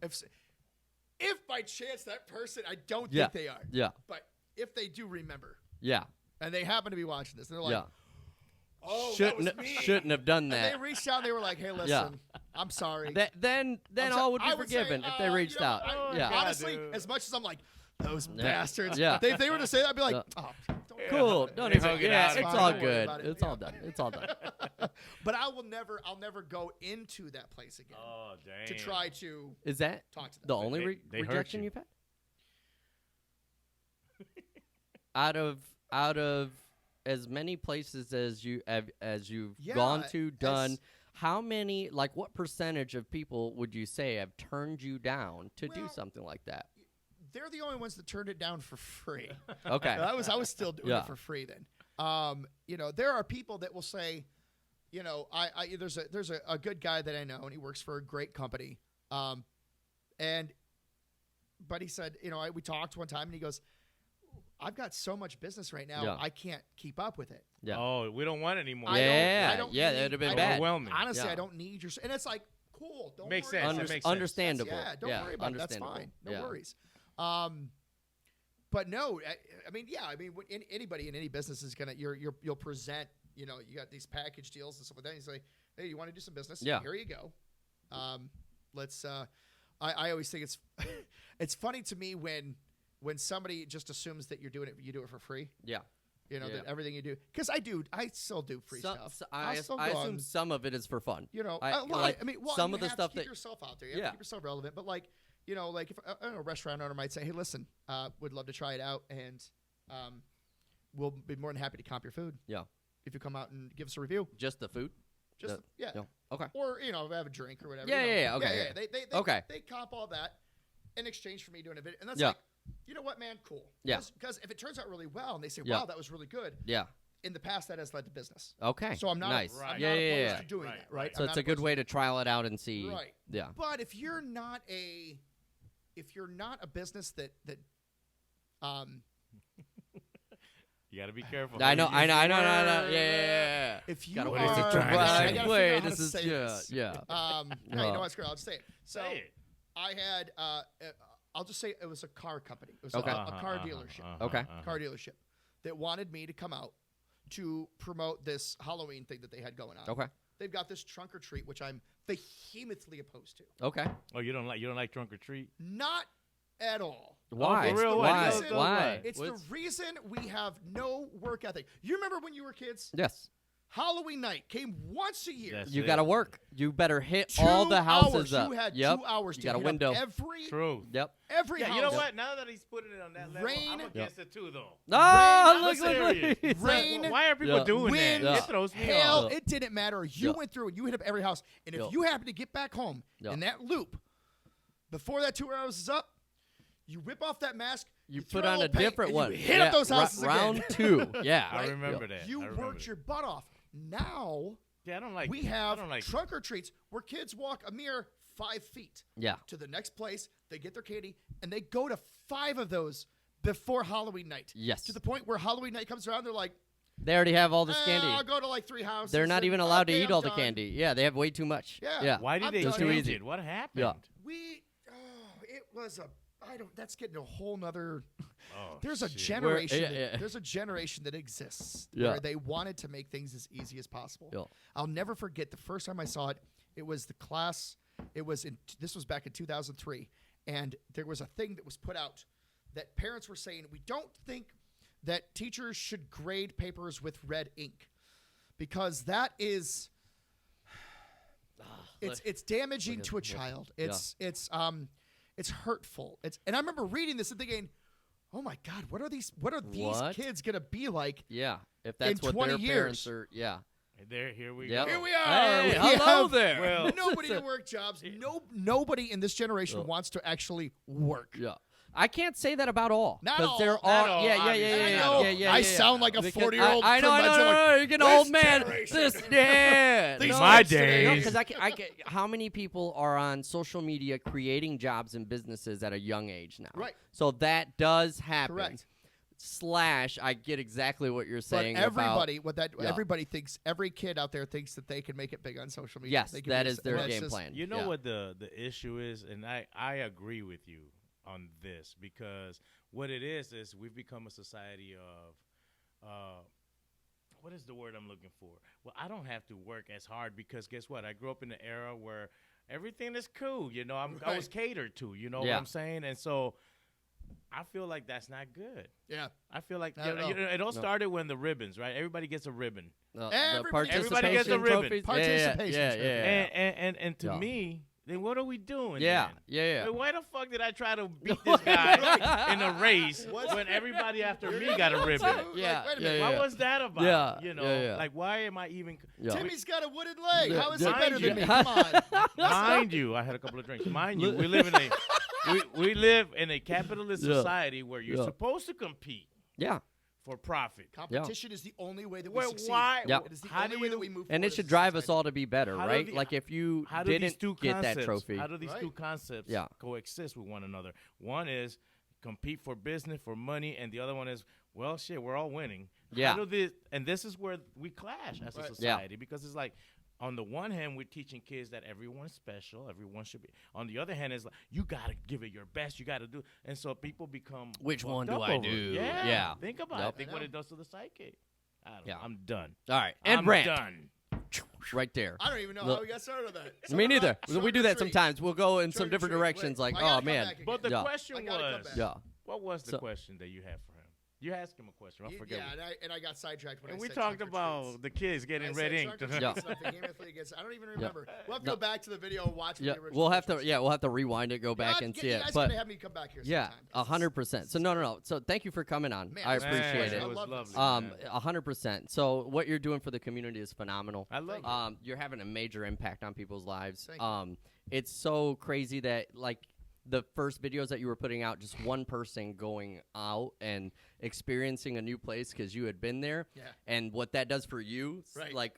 if by chance that person, I don't think they are. Yeah. But if they do remember. Yeah. And they happen to be watching this, they're like, "Oh, shouldn't that was me." shouldn't have done that. And they reached out. And they were like, "Hey, listen, I'm sorry." Then all would be forgiven if they reached out. Honestly, as much as I'm like, those bastards. Yeah. If they were to say that, I'd be like, "Oh, don't cool. Don't even. hug it Yeah, out. it's Fine, all don't worry good. about it. It's all done. It's all done. But I'll never go into that place again Oh, dang. to try to Is that talk to them. the only they hurt rejection you. you've had? Out of as many places as you've gone to, done, how many, like what percentage of people would you say have turned you down to do something like that? They're the only ones that turned it down for free. Okay. I was still doing it for free then. There are people that will say, there's a good guy that I know, and he works for a great company. But he said, we talked one time, and he goes, "I've got so much business right now, I can't keep up with it." Yeah. Oh, we don't want it anymore. That would have been bad. Overwhelming. Honestly, I don't need your. And it's like, cool. Don't Makes worry sense. about It it. makes sense. Understandable. Don't worry about it. That's fine. No worries. But no, anybody in any business is gonna you'll present. You got these package deals and stuff like that. You say, "Hey, you want to do some business? Yeah. Here you go. Let's." I always think it's it's funny to me when somebody just assumes that you do it for free. Yeah. That everything you do, because I still do free stuff. I assume some of it is for fun. Some of the stuff keep that yourself out there. You have to keep yourself relevant. But like if a restaurant owner might say, "Hey, listen, would love to try it out," and we'll be more than happy to comp your food. Yeah. If you come out and give us a review. Just the food? Just yeah. No. Okay. Or have a drink or whatever. Yeah. Okay. Yeah. They comp all that in exchange for me doing a video, and that's like, you know what, man, cool. Yeah. Because if it turns out really well, and they say, Yeah. wow, that was really good. Yeah. In the past, that has led to business. Okay. So I'm not. Nice. I'm not Yeah. opposed to doing that. Right. So it's a good way to trial it out and see. Right. Yeah. But if you're not a business that You got to be careful. I know. Yeah. if you Gotta are, what is it trying to say? I gotta figure out how This to is say this. yeah. No, you know what? Screw it, I'll just say it. So Say it. I had I'll just say it was a car company. It was Okay. a car dealership. Okay. Car dealership that wanted me to come out to promote this Halloween thing that they had going on. Okay. They've got this trunk or treat, which I'm vehemently opposed to. Okay. Oh, you don't like trunk or treat? Not at all. Why? for real? Why? Reason- Why? It's the reason we have no work ethic. You remember when you were kids? Yes. Halloween night came once a year. That's You it. got to work. You better hit 2 all the houses hours. up. You had Yep. 2 hours You to got a hit up window. every True. Yep. house. You know what? Now that he's putting it on that level, Rain- I'm against it too, though. No, Rain- look. serious. Rain- Why are people Yeah. doing Wind, that? Yeah. It throws me Hell, off. it didn't matter. You Yeah. went through and you hit up every house. And if Yeah. you happen to get back home Yeah. in that loop, before that 2 hours is up, you whip off that mask. You throw put a on a little paint, different and one. You hit up those houses again. Round 2. Yeah. I remember Yeah. that. You I remember worked that. your butt off. Now Yeah, I don't like. we it. I have don't like it. trunk or treats where kids walk a mere 5 feet Yeah. to the next place. They get their candy, and they go to 5 of those before Halloween night. Yes. To the point where Halloween night comes around, they're like, They already have all this candy. I'll go to like 3 houses. They're not and, even allowed to okay, eat I'm all the done. candy. Yeah, they have way too much. Yeah. Yeah. Why did I'm they done. change Too easy. it? What happened? Yeah. It was that's getting a whole nother. Oh, There's a shit. generation. yeah. There's a generation that exists Yeah. where they wanted to make things as easy as possible. Yeah. I'll never forget the first time I saw it. It was the class. This was back in 2003, and there was a thing that was put out that parents were saying, we don't think that teachers should grade papers with red ink because that is it's damaging to a child. It's hurtful. And I remember reading this and thinking, oh my God, what are these What? kids gonna be like? Yeah. If that's In what 20 their years. parents are. Yeah. Here we Yep. go. Here we are. Hey, We hello have there. Well- nobody to work jobs. Nobody in this generation wants to actually work. Yeah. I can't say that about all. Not 'cause all. there Not are. all, Yeah. obviously. I sound like a Because 40-year-old. I know. You're getting old man. Yeah. These my kids today- days. No, because I can. How many people are on social media creating jobs and businesses at a young age now? Right. So that does happen. Correct. / I get exactly what you're But saying. everybody, about, everybody thinks, every kid out there thinks that they can make it big on social media. Yes, They can that do is this- their and that's game just- plan. You know Yeah. what the issue is, and I agree with you on this because what it is we've become a society of what is the word I'm looking for? Well, I don't have to work as hard because guess what? I grew up in an era where everything is cool. You know, I was catered to. You know what Yeah. I'm saying? And so I feel like that's not good. Yeah. I feel like Not at all. it all started when the ribbons, right? Everybody gets a ribbon. The Everybody gets a participation ribbon. trophies. Participation Yeah. trophy. And to Yeah. me, then what are we doing? Yeah. then? Yeah. Like, why the fuck did I try to beat this guy in a race when everybody after me got a ribbon? Yeah. Wait a Yeah. minute. What was that about? Yeah, You know, yeah. like why am I even? Yeah. Timmy's got a wooden leg. Yeah, How is yeah. he better Mind than you. me? Come on. Mind you, I had a couple of drinks. Mind you, we live in a we live in a capitalist Yeah. society where you're Yeah. supposed to compete Yeah. for profit. Competition is the only way that we Well, succeed. why? Yeah. It is the How only do way that you- we move And forward it as should a drive us society. all to be better, How do right? the- Like if you How do these didn't two get that concepts, trophy. How do these two Right. concepts Yeah. coexist with one another? One is compete for business, for money, and the other one is, well, shit, we're all winning. Yeah. How do this, and this is where we clash as a Right. society because it's like, on the one hand, we're teaching kids that everyone's special, everyone should be. On the other hand, it's like, you got to give it your best, you got to do. And so people become Which fucked one do up I over it. do? Yeah. Yeah. Think about Yep. it. Think I what know. it does to the psyche. I don't Yeah. know. I'm done. All right. And I'm rant. done. Right there. I don't even know Look. how we got started on that. Me neither. Trunk We or do that treat. sometimes. We'll go in Trunk some or different treat. directions Wait, like, I gotta oh, come man. back again. But the Yeah. question I gotta come was, back. Yeah. what was the So- question that you had for him? You asked him a question. I forget. Yeah, and I got sidetracked when and I we said talked trunk or about treats. the kids getting red ink. I don't even remember. We'll have to go back to the video and watch the original. We'll have to rewind it, go back and see it. You guys But gotta have me come back here sometime. 100%. So no. So thank you for coming on. Man, I appreciate it. It was lovely. 100%. So what you're doing for the community is phenomenal. I love it. You're having a major impact on people's lives. Thank you. It's so crazy that like the first videos that you were putting out, just one person going out and experiencing a new place because you had been there, and what that does for you, like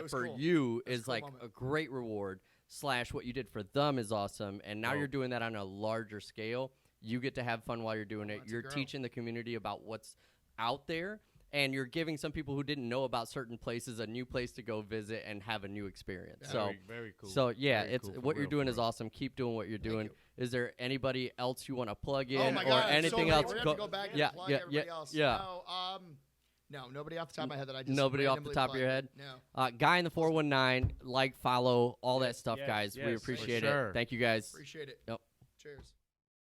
for cool. you, is cool like moment. a great reward. / what you did for them is awesome, and now you're doing that on a larger scale. You get to have fun while you're doing it. You're teaching the community about what's out there. And you're giving some people who didn't know about certain places a new place to go visit and have a new experience. Very cool. So yeah, Very it's cool, what you're doing is awesome. Keep doing what you're doing. Is there anybody else you want to plug in my or God, anything so else? we're gonna have to go back and plug everybody else. No, nobody off the top of my head that I just nobody off the top of your head. No. Guy in the 419, like, follow, all that stuff, Yes, guys. We yes, for appreciate sure. it. Thank you, guys. Appreciate it. Yep. Cheers.